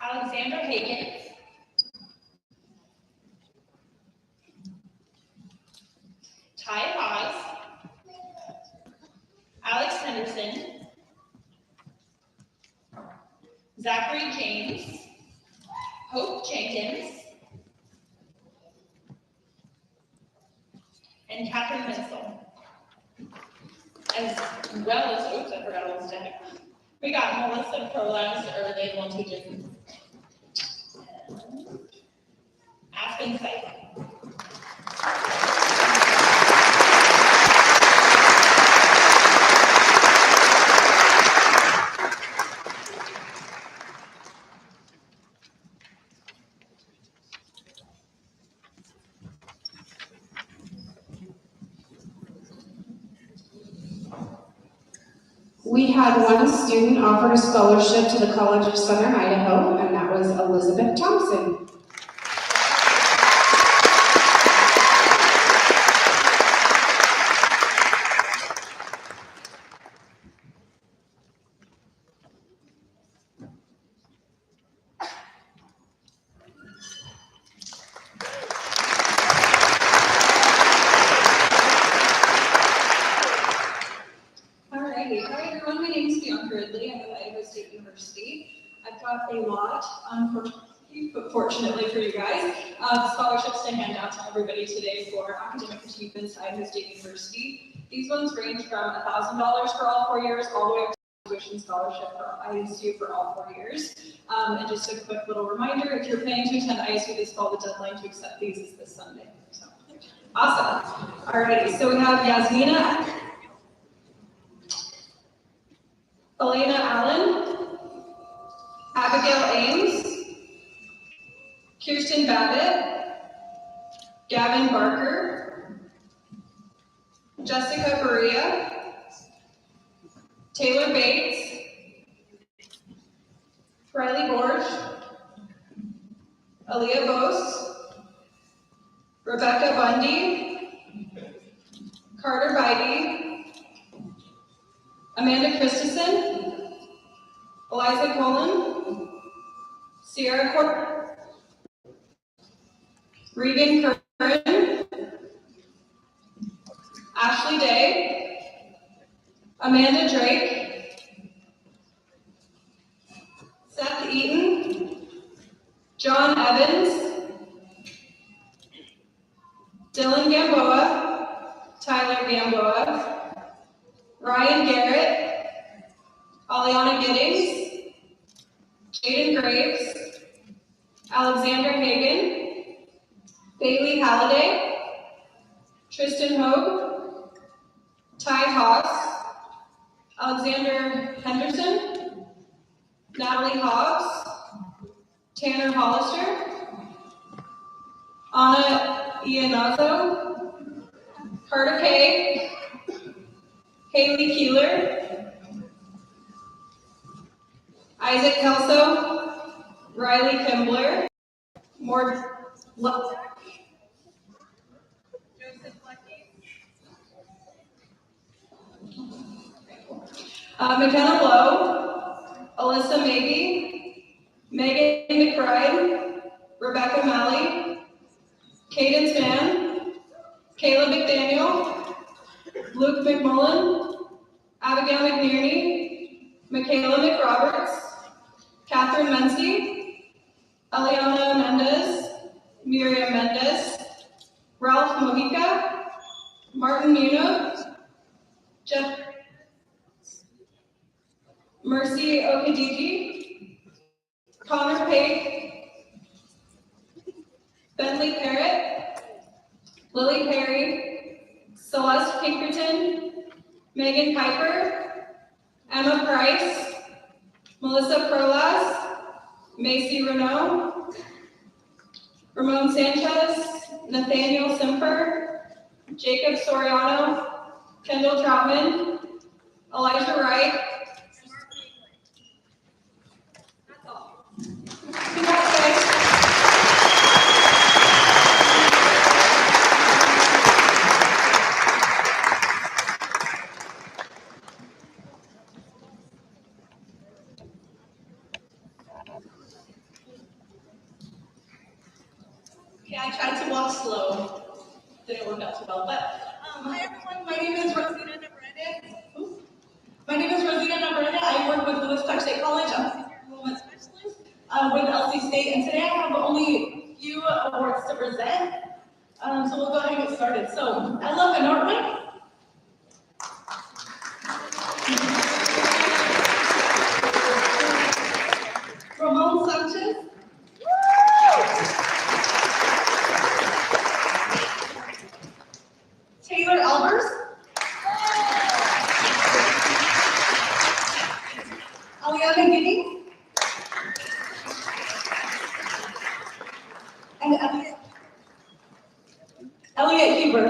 Alexandra Hagan, Ty Haas, Alex Henderson, Zachary James, Hope Jenkins, and Catherine Mensel. As well as, oops, I forgot all this down. We got Melissa Prolaz, early voltage, Aspen Site. We had one student offered a scholarship to the College of Southern Idaho, and that was Elizabeth Thompson. Alrighty, hi everyone, my name is Bianca Ridley, I'm at Idaho State University. I've got a lot, unfortunately, but fortunately for you guys, scholarships to hand out to everybody today for academic achievements at Idaho State University. These ones range from $1,000 for all 4 years, all the way up to tuition scholarship for ISU for all 4 years. And just a quick little reminder, if you're planning to attend ISU this fall, the deadline to accept these is this Sunday. So, awesome. Alrighty, so we have Yasmina, Elena Allen, Abigail Ames, Kirsten Babbitt, Gavin Barker, Jessica Berea, Taylor Bates, Riley Borge, Aaliyah Bose, Rebecca Bundy, Carter Bybee, Amanda Christensen, Eliza Cullen, Sierra Court, Regan Curran, Ashley Day, Amanda Drake, Seth Eaton, John Evans, Dylan Gamboa, Tyler Gamboa, Ryan Garrett, Aliana Giddings, Jaden Graves, Alexander Hagan, Bailey Halliday, Tristan Hogue, Ty Haas, Alexander Henderson, Natalie Hobbs, Tanner Hollister, Anna Ianazo, Carter Kay, Haley Keeler, Isaac Kelso, Riley Kimbler, McKenna Lowe, Alyssa Mabey, Megan McBride, Rebecca Malley, Cadence Mann, Caleb McDaniel, Luke McMullen, Abigail McNearney, Michaela McRoberts, Catherine Mency, Eliana Mendez, Miriam Mendez, Ralph Mojica, Martin Munoz, Jeff Mercy Okadiji, Connor Pate, Bentley Parrott, Lily Perry, Celeste Pinkerton, Megan Piper, Emma Price, Melissa Prolas, Macy Renault, Ramon Sanchez, Nathaniel Simper, Jacob Soriano, Kendall Troutman, Elijah Wright. That's all. Congrats, guys. Okay, I tried to walk slow. Didn't work out too well, but hi everyone. My name is Rosina Navarrete. I work with Lewis Clark State College. I'm a senior enrollment specialist with LC State, and today I have only a few awards to present. So we'll go ahead and get started. So I love an art wing. Ramon Sanchez. Taylor Albers. Aliana Giddings. And Elliot Huber.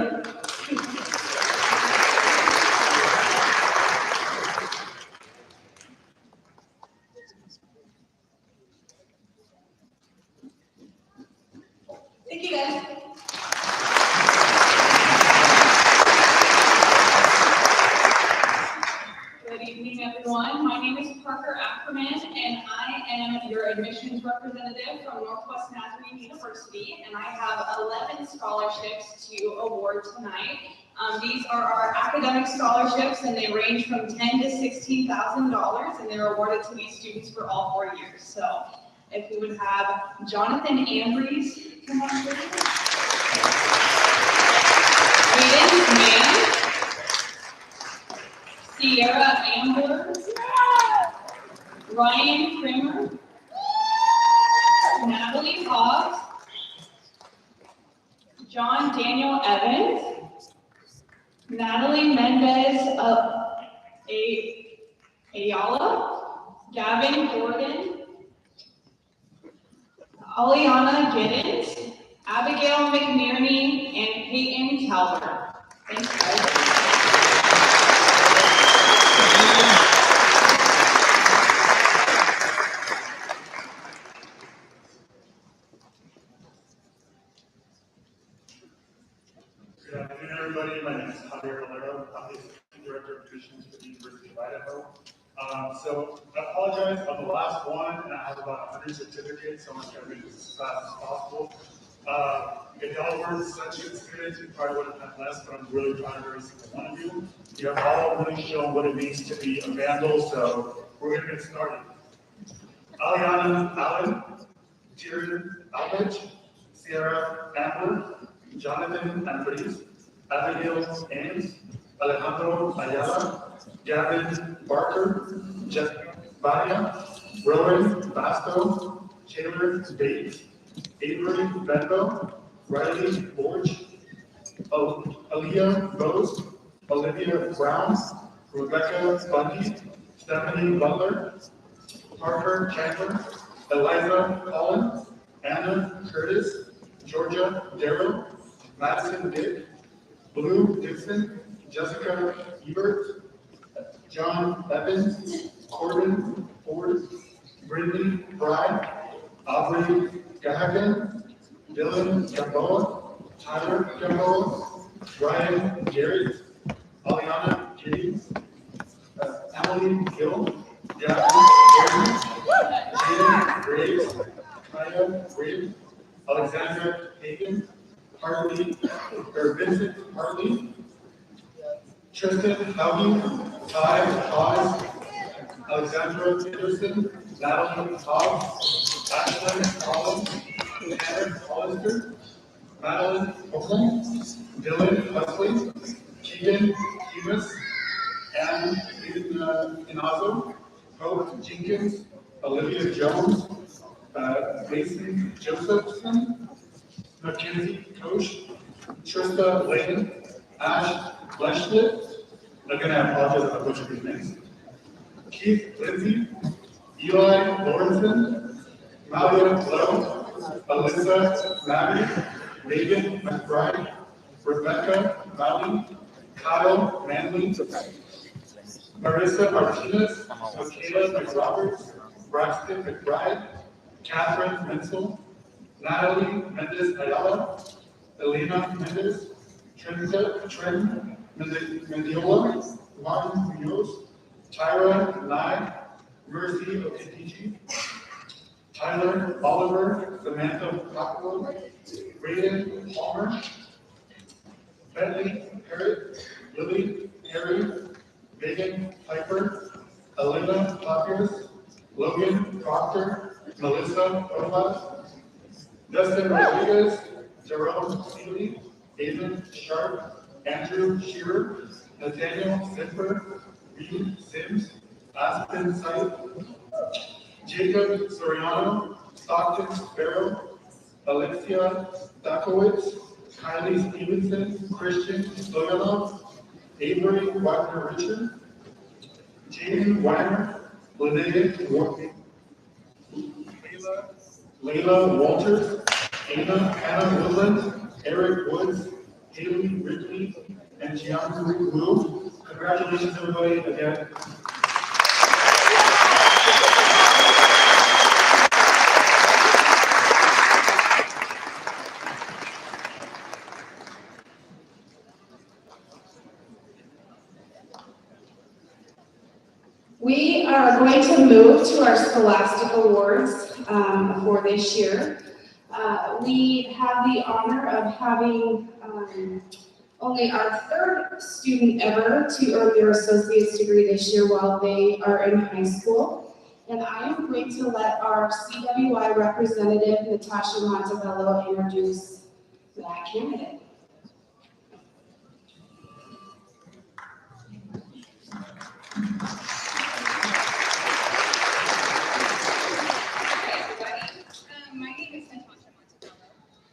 Thank you, guys. Good evening, everyone. My name is Parker Ackerman, and I am your admissions representative from Northwest Nazarene University, and I have 11 scholarships to award tonight. These are our academic scholarships, and they range from $10,000 to $16,000, and they're awarded to these students for all 4 years. So if we would have Jonathan Ambries come on, please. Aiden Mann. Sierra Ambler, Ryan Kramer, Natalie Hobbs, John Daniel Evans, Natalie Mendez Ayala, Gavin Gordon, Aliana Giddens, Abigail McNearney, and Peyton Calvert. Thanks, guys. Good afternoon, everybody. My name is Javier Valero. I'm the Assistant Director of Admissions for the University of Idaho. So I apologize on the last one, and I have about 100 certificates, so I'm going to make this as fast as possible. If y'all were such good students, you probably would have had less, but I'm really proud of every single one of you. You have all really shown what it means to be a vandal, so we're going to get started. Aliana Allen, Tyrion Albridge, Sierra Ambler, Jonathan Andres, Abigail Ames, Alejandro Ayala, Gavin Barker, Jessica Badia, Rowan Basto, Taylor Bates, Avery Benbo, Riley Borge, Aaliyah Rose, Olivia Brown, Rebecca Bundy, Stephanie Butler, Parker Chandler, Eliza Collins, Anna Curtis, Georgia Darrow, Madison Dick, Blue Dixon, Jessica Ebert, John Evans, Corbin Ford, Brittany Bride, Aubrey Gahagan, Dylan Gamboa, Tyler Gamboa, Ryan Garrett, Aliana Giddings, Emily Gill, Jacqueline Gordon, Jaden Graves, Kaya Graves, Alexandra Hagan, Vincent Hartley, Tristan Howdy, Ty Hawes, Alexandra Peterson, Natalie Hobbs, Ashlyn Collins, Tanner Hollister, Madeline Oakland, Dylan Huxley, Keegan Cumas, Anne Inazo, Hope Jenkins, Olivia Jones, Mason Josephson, Mackenzie Koch, Trista Layton, Ash Fleshlit. Again, I apologize if I butchered these names. Keith Lindsay, Eli Lawrenson, Malia Lowe, Alyssa Maddie, Megan McBride, Rebecca Malley, Kyle Manley, Marissa Martinez, Michaela McRoberts, Braxton McBride, Catherine Menzel, Natalie Mendez Ayala, Elena Mendez, Trent Mendiola, Martin Munoz, Tyra Nye, Mercy Okitichi, Tyler Oliver, Samantha Rockwell, Brayden Palmer, Bentley Parrott, Lily Harry, Megan Piper, Elena Papyrus, Logan Proctor, Melissa Ola, Dustin Rodriguez, Jerome Seeley, Aidan Sharp, Andrew Shearer, Nathaniel Simper, Reed Sims, Aspen Sight, Jacob Soriano, Stockton Sparrow, Alexia Dakowitz, Kylie Stevenson, Christian Stoyanov, Avery Wagner Richard, Jamie Weiner, Linnea Layla Walters, Anna Woodland, Eric Woods, Haley Ridley, and Gianlu Wu. Congratulations, everybody, again. We are going to move to our Scholastic Awards for this year. We have the honor of having only our third student ever to earn their associate's degree this year while they are in high school. And I am going to let our CWI representative, Natasha Montebello, introduce that candidate. My name is Natasha Montebello.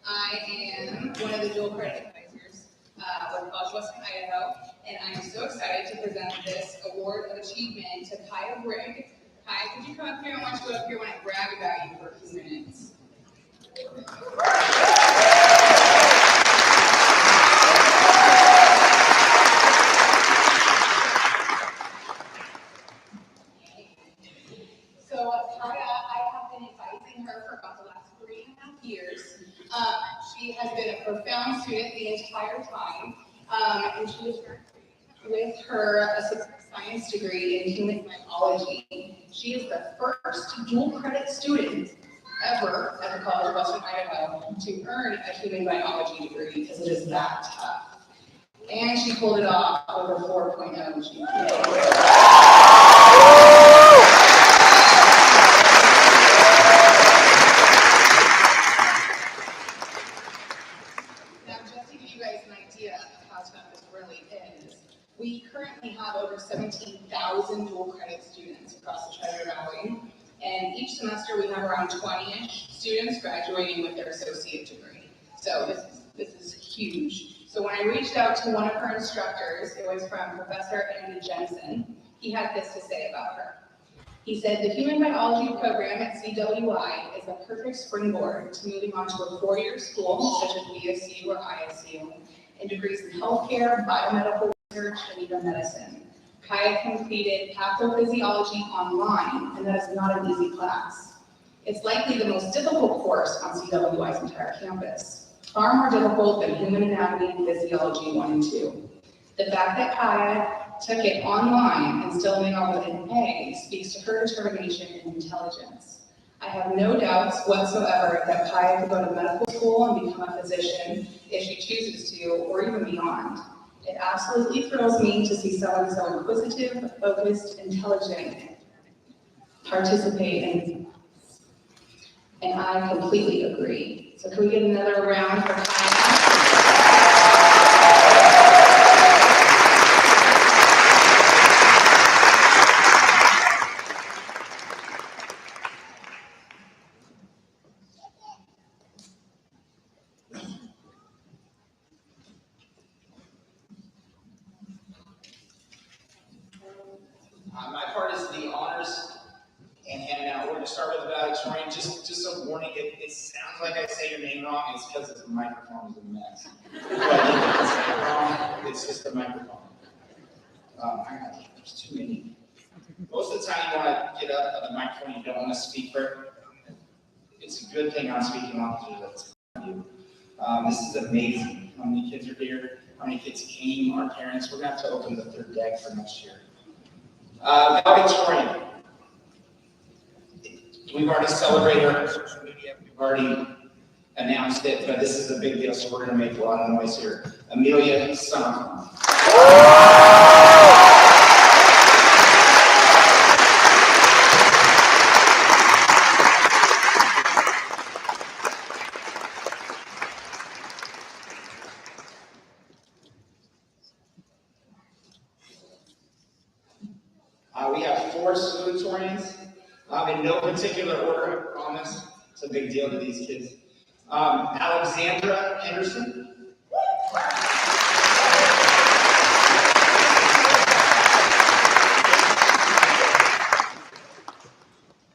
I am one of the dual credit advisors with College Western Idaho, and I'm so excited to present this award of achievement to Kaya Brigg. Kaya, could you come up here? I want you up here when I brag about you for a few minutes. So Kaya, I have been advising her for about the last 3.5 years. She has been a profound student the entire time, and she is with her science degree in human biology. She is the first dual credit student ever at the College of Western Idaho to earn a human biology degree because it is that tough. And she pulled it off with a 4.0 GPA. We currently have over 17,000 dual credit students across the Treasure Valley, and each semester we have around 20-ish students graduating with their associate degree. So this is huge. So when I reached out to one of her instructors, it was from Professor Andy Jensen. He had this to say about her. He said the human biology program at CWI is a perfect springboard to moving on to a four-year school, such as VSU or ISU, and degrees in healthcare, biomedical research, and even medicine. Kaya completed pathophysiology online, and that is not an easy class. It's likely the most difficult course on CWI's entire campus, far more difficult than human anatomy and physiology 1 and 2. The fact that Kaya took it online and still made off with an A speaks to her determination and intelligence. I have no doubts whatsoever that Kaya could go to medical school and become a physician if she chooses to, or even beyond. It absolutely thrills me to see someone so inquisitive, focused, intelligent participate in, and I completely agree. So can we get another round for Kaya? My part is the honors and handing out. We're going to start with the valedictorian. Just a warning, it sounds like I say your name wrong. It's because the microphone is a mess. But if I say it wrong, it's just the microphone. There's too many. Most of the time you want to get up on the microphone, you don't want to speak for it. It's a good thing I'm speaking on because you. This is amazing. How many kids are here? How many kids came? Our parents. We're going to have to open the third deck for next year. Valedictorian. We've already celebrated our social media. We've already announced it, but this is a big deal, so we're going to make a lot of noise here. Emilia Summerhorn. We have 4 salutatorians, in no particular order, I promise. It's a big deal to these kids. Alexandra Henderson.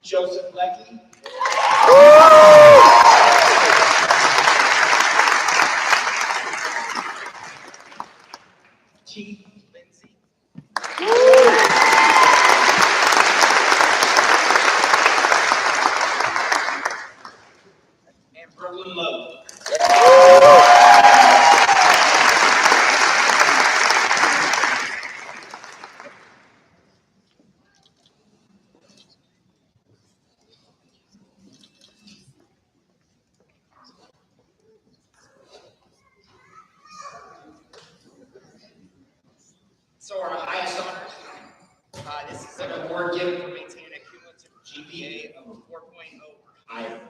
Joseph Leckie. Keith Lindsay. And Brooklyn Lowe. So our highest honors, this is an award given for maintaining a cumulative GPA of a 4.0 or higher.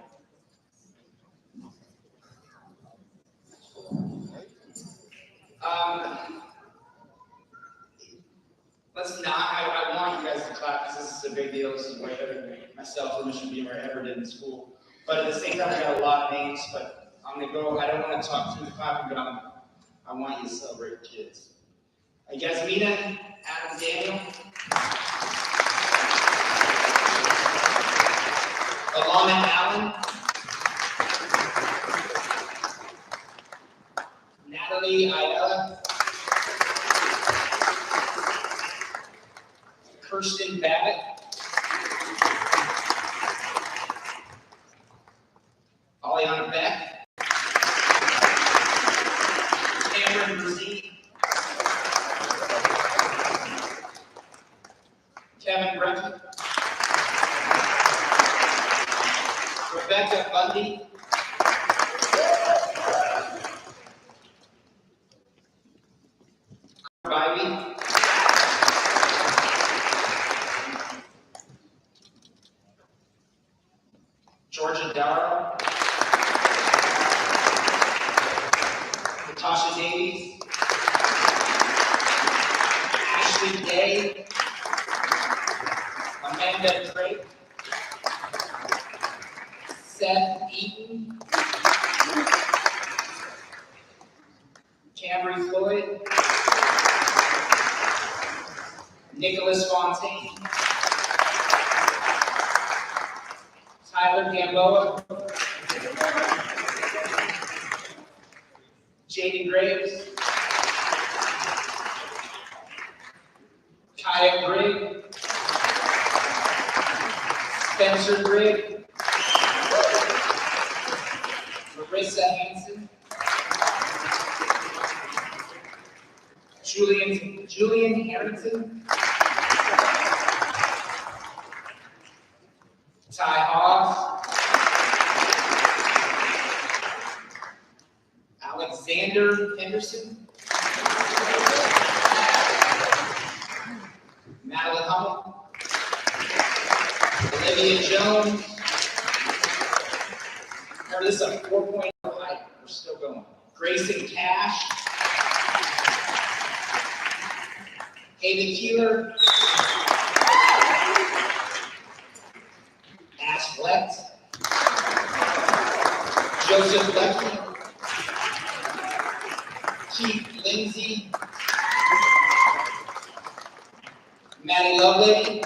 Let's not, I want you guys to clap because this is a big deal. This is way better than myself or Mission Beamer ever did in school. But at the same time, I got a lot of names, but I'm going to go, I don't want to talk through the clapping, but I want you to celebrate the kids. Yasmina Adam Daniel. Alana Allen. Natalie Ayala. Kirsten Babbitt. Aliana Beck. Cameron Brzee. Kevin Brecken. Rebecca Bundy. Ivy. Georgia Darrow. Natasha Davies. Ashley Day. Amanda Drake. Seth Eaton. Camry Floyd. Nicholas Fontaine. Tyler Gamboa, Jaden Graves, Kaya Grigg, Spencer Grigg, Marissa Hanson, Julian Harrington, Ty Hawes, Alexander Henderson, Madeline Hummel, Olivia Jones. Remember, this is a 4.0 height. We're still going. Grayson Cash, Hayden Keeler, Ash Fleck, Joseph Leckie, Keith Lindsay, Maddie Lovely,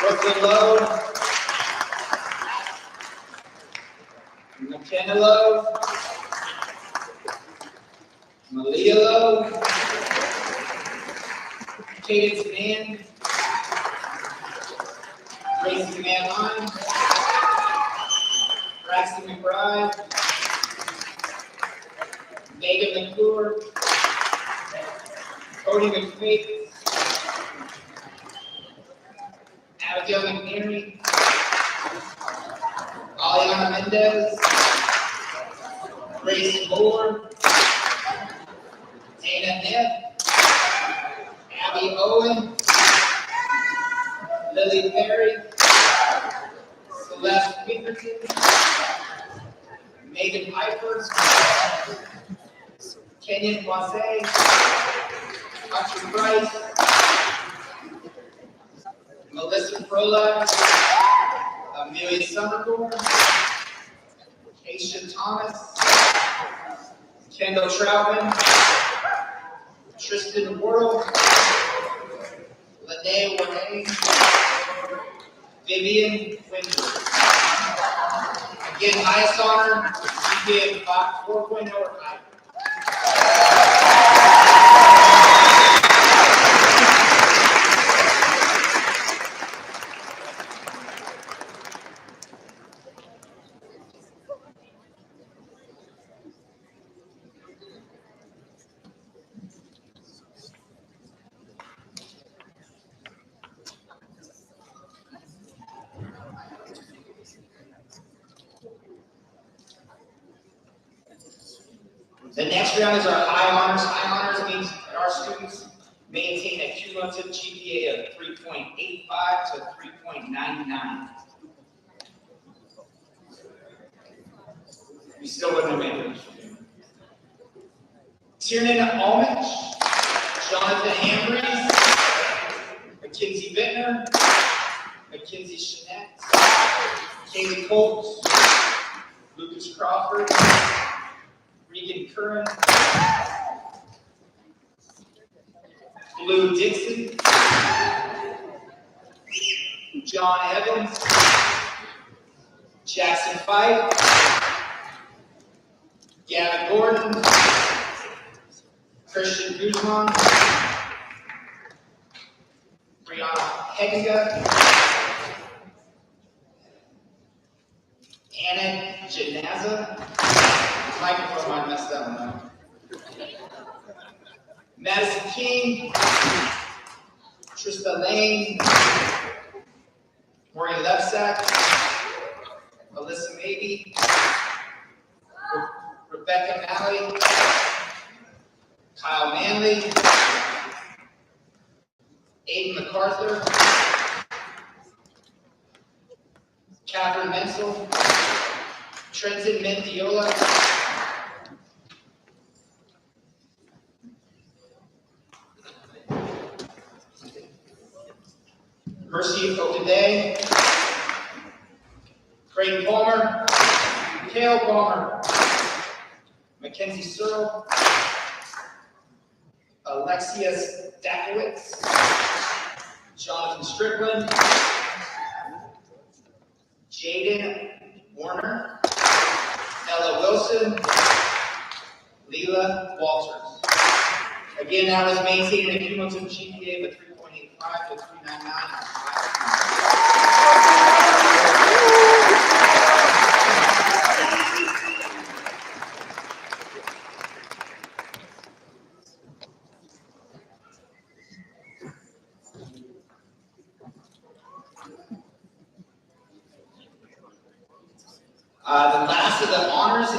Brooklyn Lowe, McKenna Lowe, Malia Lowe, Cadence Mann, Gracie Manheim, Braxton McBride, Megan McClure, Cody McFate, Abigail McNary, Aliana Mendez, Grace Moore, Dana Neff, Abby Owen, Lily Perry, Celeste Pinkerton, Megan Piper, Kenyon Boise, Archer Price, Melissa Frola, Emilia Summerhorn, Keisha Thomas, Kendall Troutman, Tristan Wardle, Lene Warnay, Vivian Whitner. Again, highest honor, GPA 4.0 or higher. The next round is our high honors. High honors means that our students maintain a cumulative GPA of 3.85 to 3.99. We still wouldn't have made it. Tiernan Almich, Jonathan Ambries, Mackenzie Whitner, Mackenzie Shanette, Kaylee Colt, Lucas Crawford, Regan Curran, Blue Dixon, John Evans, Jackson Fife, Gavin Gordon, Christian Guzman, Brianna Hegiga, Anna Janaza. Microphone might mess that one up. Madison King, Trista Lane, Maureen Lefsack, Alyssa Mabey, Rebecca Malley, Kyle Manley, Aiden MacArthur, Catherine Menzel, Trenton Mendiola, Mercy Okaday, Creighton Palmer, Kale Palmer, Mackenzie Searle, Alexia Stakowitz, Jonathan Strickland, Jaden Warner, Ella Wilson, Leela Walters. Again, that was maintaining a cumulative GPA of 3.85 to 3.99. The last of the honors is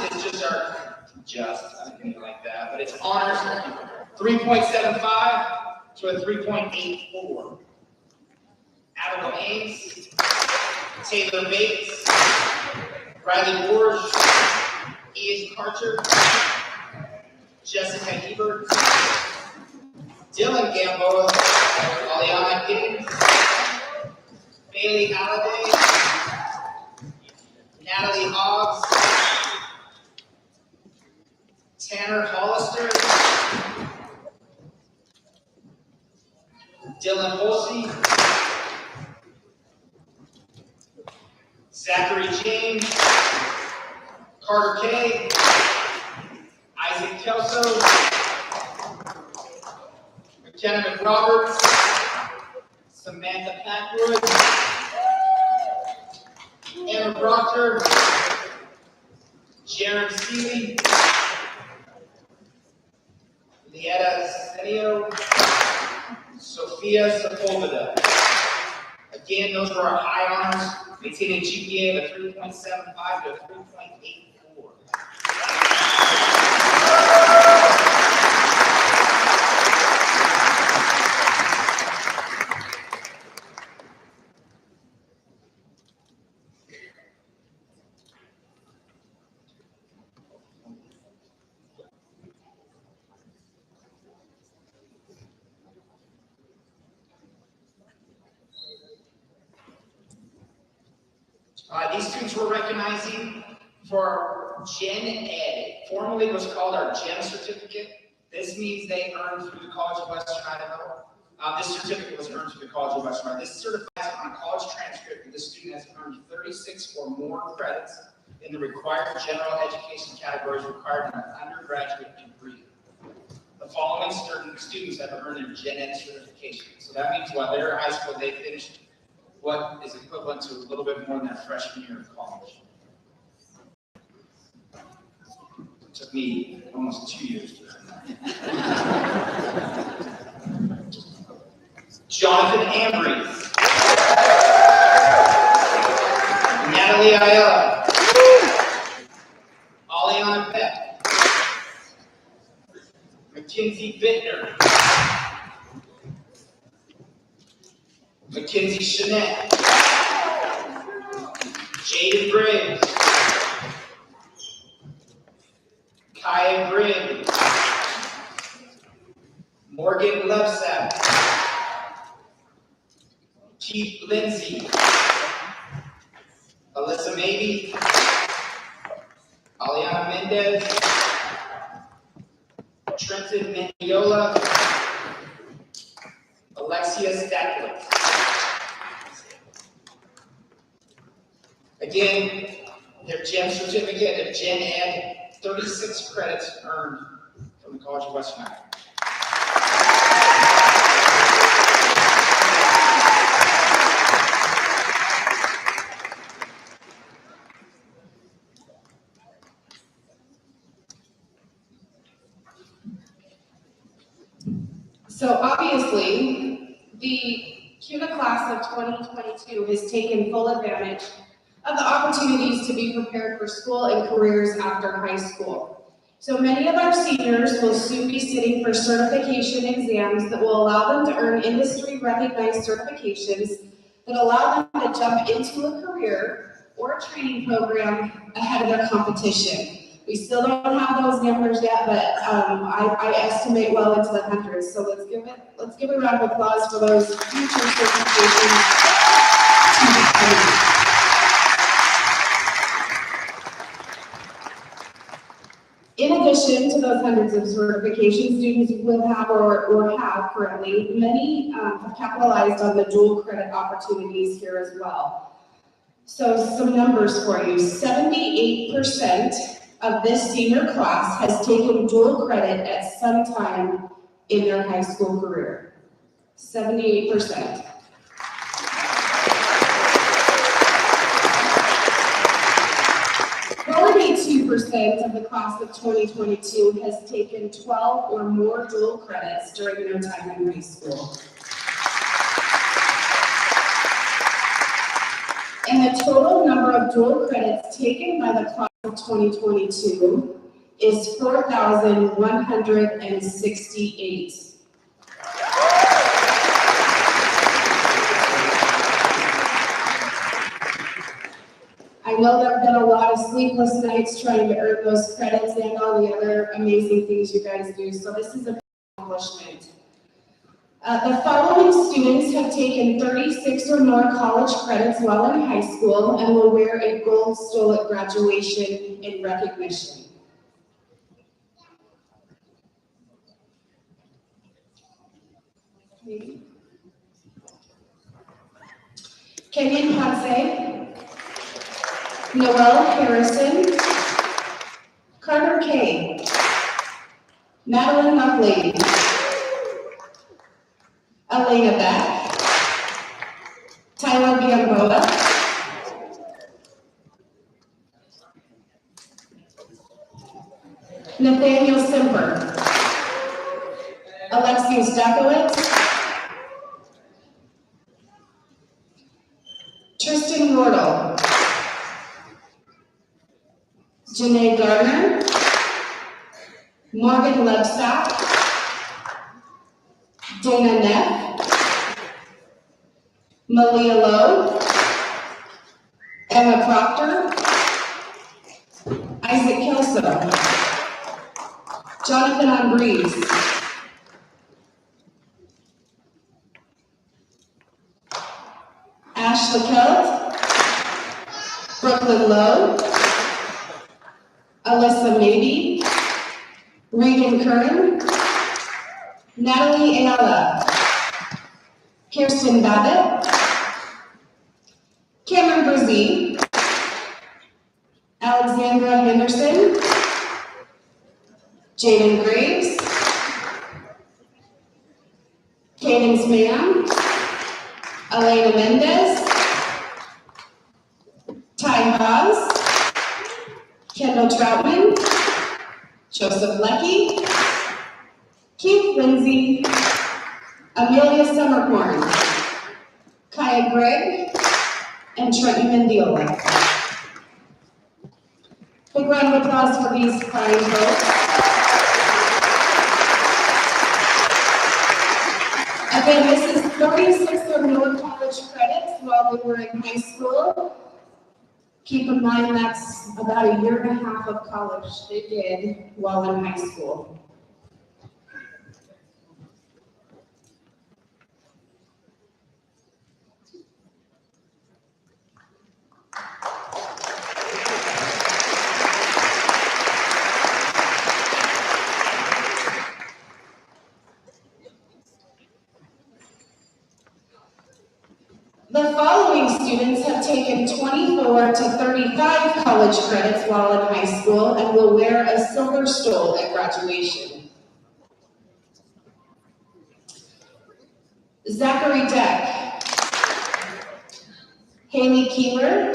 I didn't mean it like that, but it's honors 3.75 to a 3.84. Adeline Ames, Taylor Bates, Riley Borge, Ian Carter, Jessica Ebert, Dylan Gamboa, Aliana Giddings, Bailey Halliday, Natalie Hobbs, Tanner Hollister, Dylan Holsey, Zachary James, Carter Kay, Isaac Kelso, McKenna McRoberts, Samantha Packwood, Emma Proctor, Jared Seeley, Lieta Senio, Sophia Sepulveda. Again, those were our high honors, maintaining a GPA of 3.75 to 3.84. These students we're recognizing for Gen Ed, formerly was called our GEM certificate. This means they earned through the College of Western Idaho. This certificate was earned through the College of Western Idaho. This certifies on a college transcript that the student has earned 36 or more credits in the required general education categories required in an undergraduate degree. The following students have earned their Gen Ed certification. So that means while they're in high school, they finished what is equivalent to a little bit more than their freshman year of college. It took me almost 2 years to earn that. Jonathan Ambries, Natalie Ayala, Aliana Beck, Mackenzie Whitner, Mackenzie Chanette, Jaden Briggs, Kaya Briggs, Morgan Levsack, Keith Lindsay, Alyssa Mabey, Aliana Mendez, Trenton Mendiola, Alexia Stacklet. Again, their GEM certificate, their Gen Ed, 36 credits earned from the College of Western Idaho. So obviously, the Cuna class of 2022 has taken full advantage of the opportunities to be prepared for school and careers after high school. So many of our seniors will soon be sitting for certification exams that will allow them to earn industry-recognized certifications that allow them to jump into a career or a training program ahead of their competition. We still don't have those numbers yet, but I estimate well into the hundreds. So let's give a round of applause for those future certifications. In addition to those hundreds of certifications students will have or have currently, many have capitalized on the dual credit opportunities here as well. So some numbers for you. 78% of this senior class has taken dual credit at some time in their high school career. 78%. Forty-two percent of the class of 2022 has taken 12 or more dual credits during their time in high school. And the total number of dual credits taken by the class of 2022 is 4,168. I know there have been a lot of sleepless nights trying to earn those credits and all the other amazing things you guys do, so this is an accomplishment. The following students have taken 36 or more college credits while in high school and will wear a gold stole at graduation in recognition. Kenyon Ponce, Noel Harrison, Carter Kay, Madeline Muffley, Elena Beck, Tyler Biamboa, Nathaniel Simper, Alexius Dakowitz, Tristan Wardle, Janae Gardner, Morgan Lebsack, Dana Neff, Malia Lowe, Emma Proctor, Isaac Kelso, Jonathan Ambreeze, Ash Laquette, Brooklyn Lowe, Alyssa Mabey, Regan Curran, Natalie Ayala, Kirsten Babbitt, Cameron Brzee, Alexandra Henderson, Jaden Graves, Cadence Mann, Elena Mendez, Ty Haas, Kendall Troutman, Joseph Leckie, Keith Lindsay, Emilia Summerhorn, Kaya Gregg, and Trenton Mendiola. Big round of applause for these fine folks. Again, this is 36 or more college credits while they were in high school. Keep in mind that's about a year and a half of college they did while in high school. The following students have taken 24 to 35 college credits while in high school and will wear a silver stole at graduation. Zachary Deck, Haley Keeler,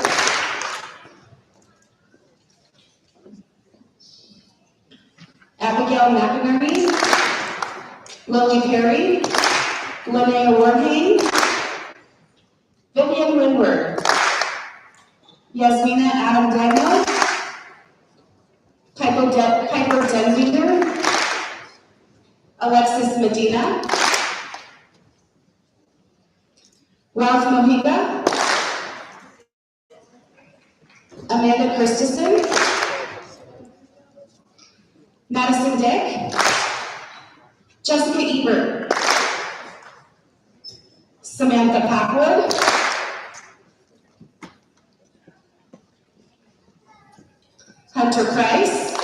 Abigail McInerney, Lily Perry, Linnea Warhane, Vivian Windward, Yasmina Adam Daniel, Piper Denbinger, Alexis Medina, Ralph Mojica, Amanda Christensen, Madison Dick, Jessica Ebert, Samantha Packwood, Hunter Price,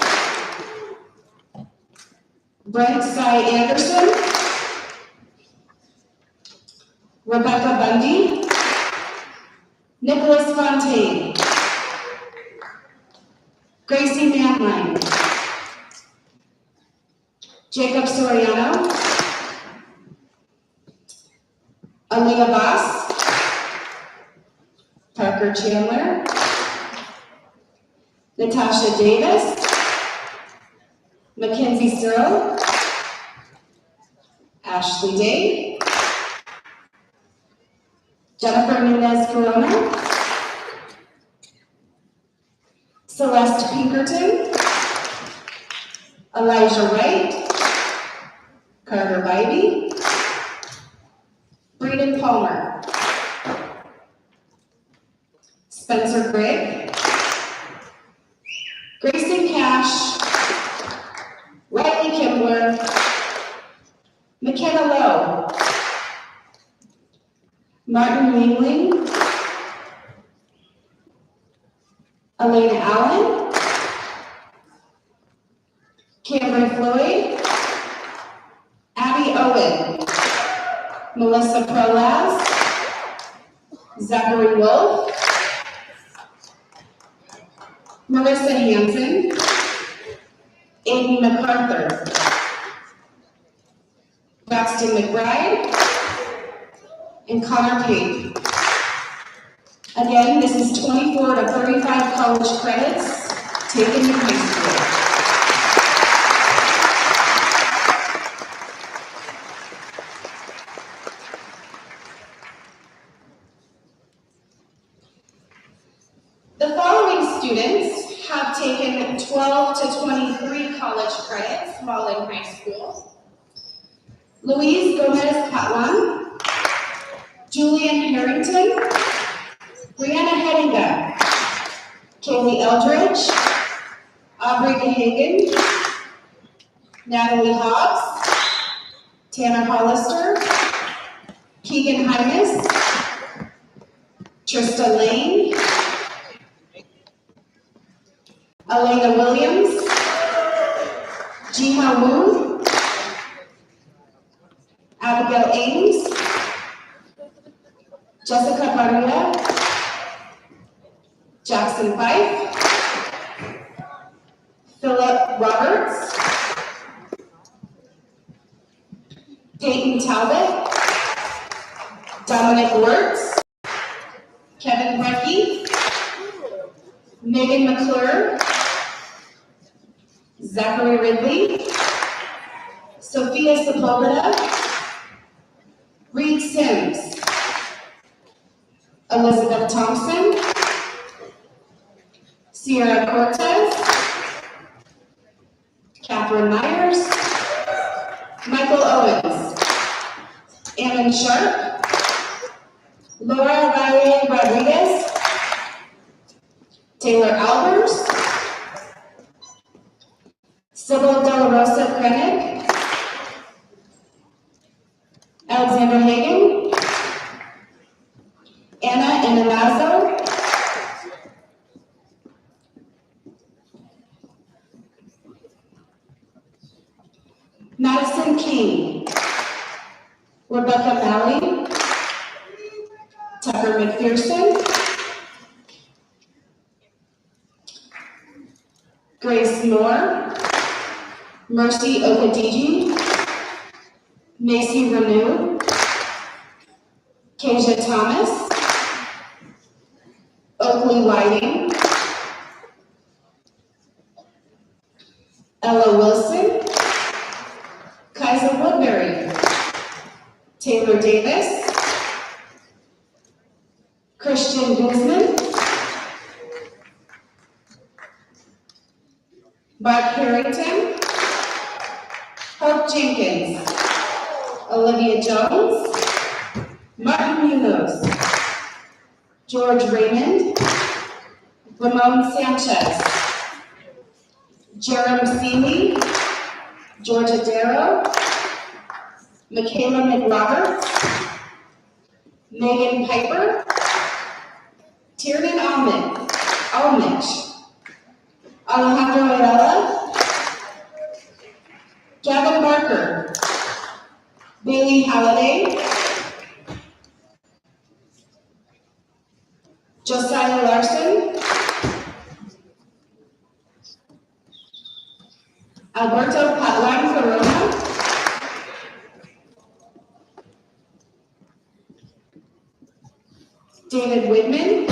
Brent Cy Anderson, Rebecca Bundy, Nicholas Fontaine, Gracie Manline, Jacob Soriano, Aaliyah Voss, Parker Chandler, Natasha Davis, Mackenzie Searle, Ashley Day, Jennifer Nunez Corona, Celeste Pinkerton, Elijah Wright, Carter Bybee, Braden Palmer, Spencer Gregg, Grayson Cash, Riley Kimbler, McKenna Lowe, Martin Yingling, Elena Allen, Cameron Floyd, Abby Owen, Melissa Prolaz, Zachary Wolf, Marissa Hansen, Aiden MacArthur, Braxton McBride, and Connor Pape. Again, this is 24 to 35 college credits taken in high school. The following students have taken 12 to 23 college credits while in high school. Louise Gomez Patwan, Julian Harrington, Brianna Hedinga, Kaylee Eldridge, Aubrey DeHagen, Natalie Hobbs, Tanner Hollister, Keegan Hymas, Trista Lane, Elena Williams, Jiha Wu, Abigail Ames, Jessica Barria, Jackson Fife, Philip Roberts, Peyton Talbot, Dominic Wirtz, Kevin Brecky, Megan McClure, Zachary Ridley, Sophia Sepulveda, Reed Sims, Elizabeth Thompson, Sierra Cortez, Catherine Myers, Michael Owens, Ammon Sharp, Laura Valle Rodriguez, Taylor Albers, Sybil De La Rosa Krennic, Alexander Hagan, Anna Inamazo, Madison King, Rebecca Malley, Tucker McPherson, Grace Moore, Mercy Okadiji, Macy Renew, Keisha Thomas, Oakley Whiting, Ella Wilson, Kaiser Woodbury, Taylor Davis, Christian Guzman, Mark Harrington, Hope Jenkins, Olivia Jones, Martin Munoz, George Raymond, Ramon Sanchez, Jerem Seeley, Georgia Darrow, Michaela McRoberts, Megan Piper, Tiernan Almich, Alejandro Ayala, Gavin Barker, Bailey Halliday, Alberto Patlan Corona. David Whitman.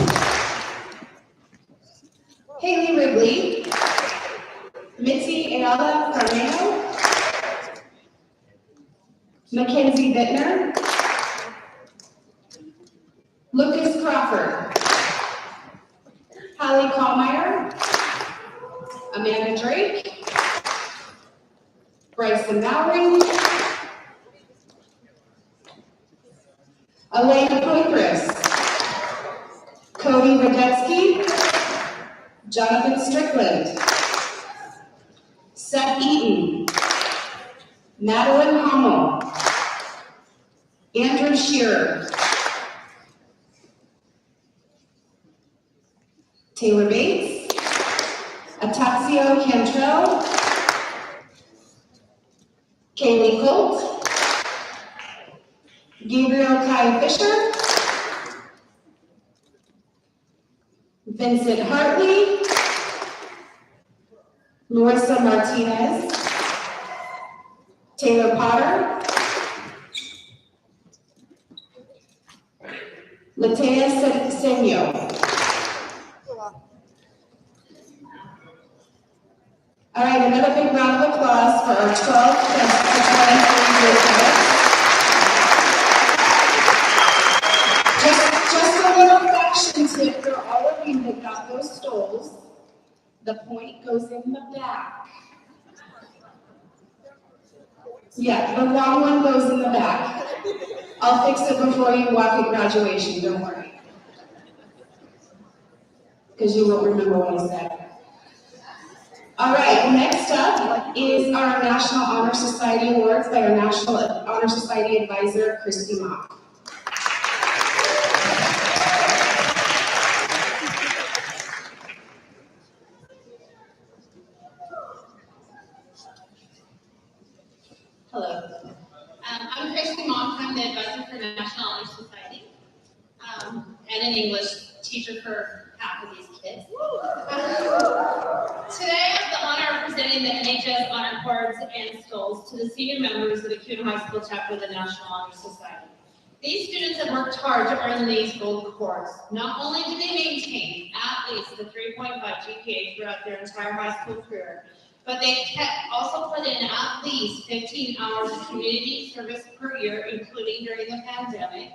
Haley Wrigley. Mitzi Ayala Carreno. Mackenzie Bittner. Lucas Crawford. Hallie Kallmeyer. Amanda Drake. Bryson Mowry. Elena Poitras. Cody Radetsky. Jonathan Strickland. Seth Eaton. Madeline Hummel. Andrew Shearer. Taylor Bates. Ataxio Cantrell. Kaylee Colt. Gabriel Kai Fisher. Vincent Hartley. Marissa Martinez. Taylor Potter. Latea Senyo. All right, another big round of applause for our 12th and 23 year cadets. Just a little fashion tip for all of you that got those stoles. The point goes in the back. Yeah, the long one goes in the back. I'll fix it before you walk at graduation, don't worry. Because you won't remember what I said. All right, next up is our National Honor Society Awards by our National Honor Society Advisor, Christy Mock. Hello. I'm Christy Mock. I'm the advisor for National Honor Society and an English teacher for half of these kids. Today I have the honor of presenting the NHS Honor Cords and Stoles to the senior members of the Cuna High School chapter of the National Honor Society. These students have worked hard to earn these gold cords. Not only do they maintain at least a 3.5 GPA throughout their entire high school career, but they also put in at least 15 hours of community service per year, including during the pandemic.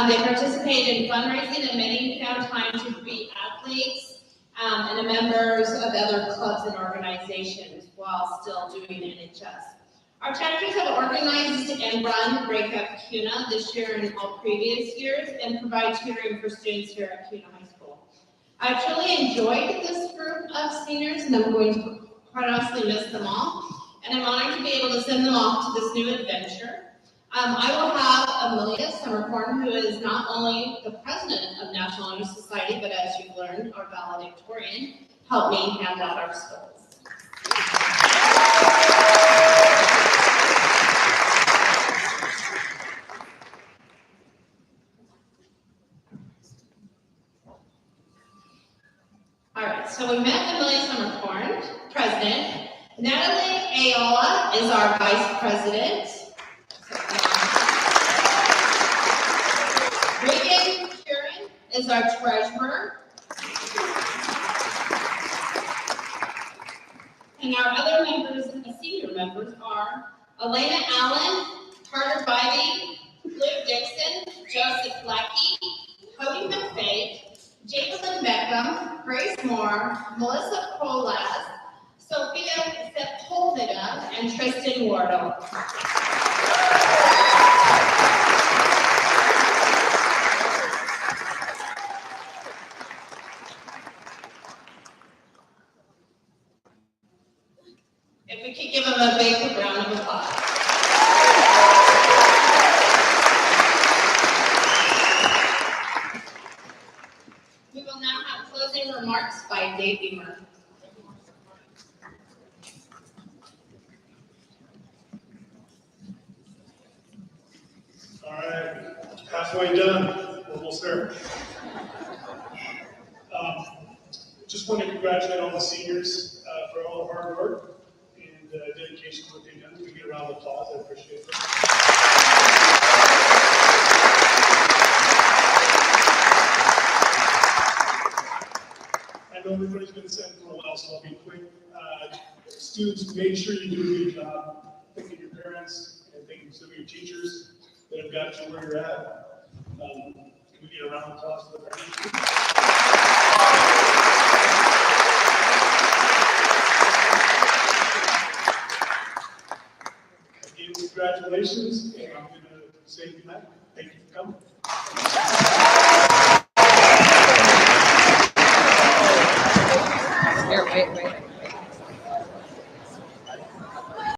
They participated in fundraising, and many found time to be athletes and members of other clubs and organizations while still doing NHS. Our chapters have organized and run Breakup Cuna this year and all previous years, and provide tutoring for students here at Cuna High School. I truly enjoyed this group of seniors, and I'm going to quite honestly miss them all, and I'm honored to be able to send them off to this new adventure. I will have Emilia Summerhorn, who is not only the president of National Honor Society, but as you've learned, our valedictorian, help me hand out our stoles. All right, so we met Emilia Summerhorn, president. Natalie Ayala is our vice president. Regan Curran is our treasurer. And our other members, the senior members, are Elena Allen, Carter Bybee, Luke Dixon, Joseph Lackey, Cody McFay, Jacqueline Beckham, Grace Moore, Melissa Kolaz, Sophia Sepulveda, and Tristan Wardle. If we could give them a big round of applause. We will now have closing remarks by Dave Beamer. All right, halfway done, almost there. Just want to congratulate all the seniors for all the hard work, and graduation, what they've done. Can we get a round of applause? I appreciate it. I know everybody's been sent for a while, so I'll be quick. Students, make sure you do a good job. Thanking your parents and thanking some of your teachers that have got you where you're at. Can we get a round of applause for the parents? Again, congratulations, and I'm going to say goodnight. Thank you for coming.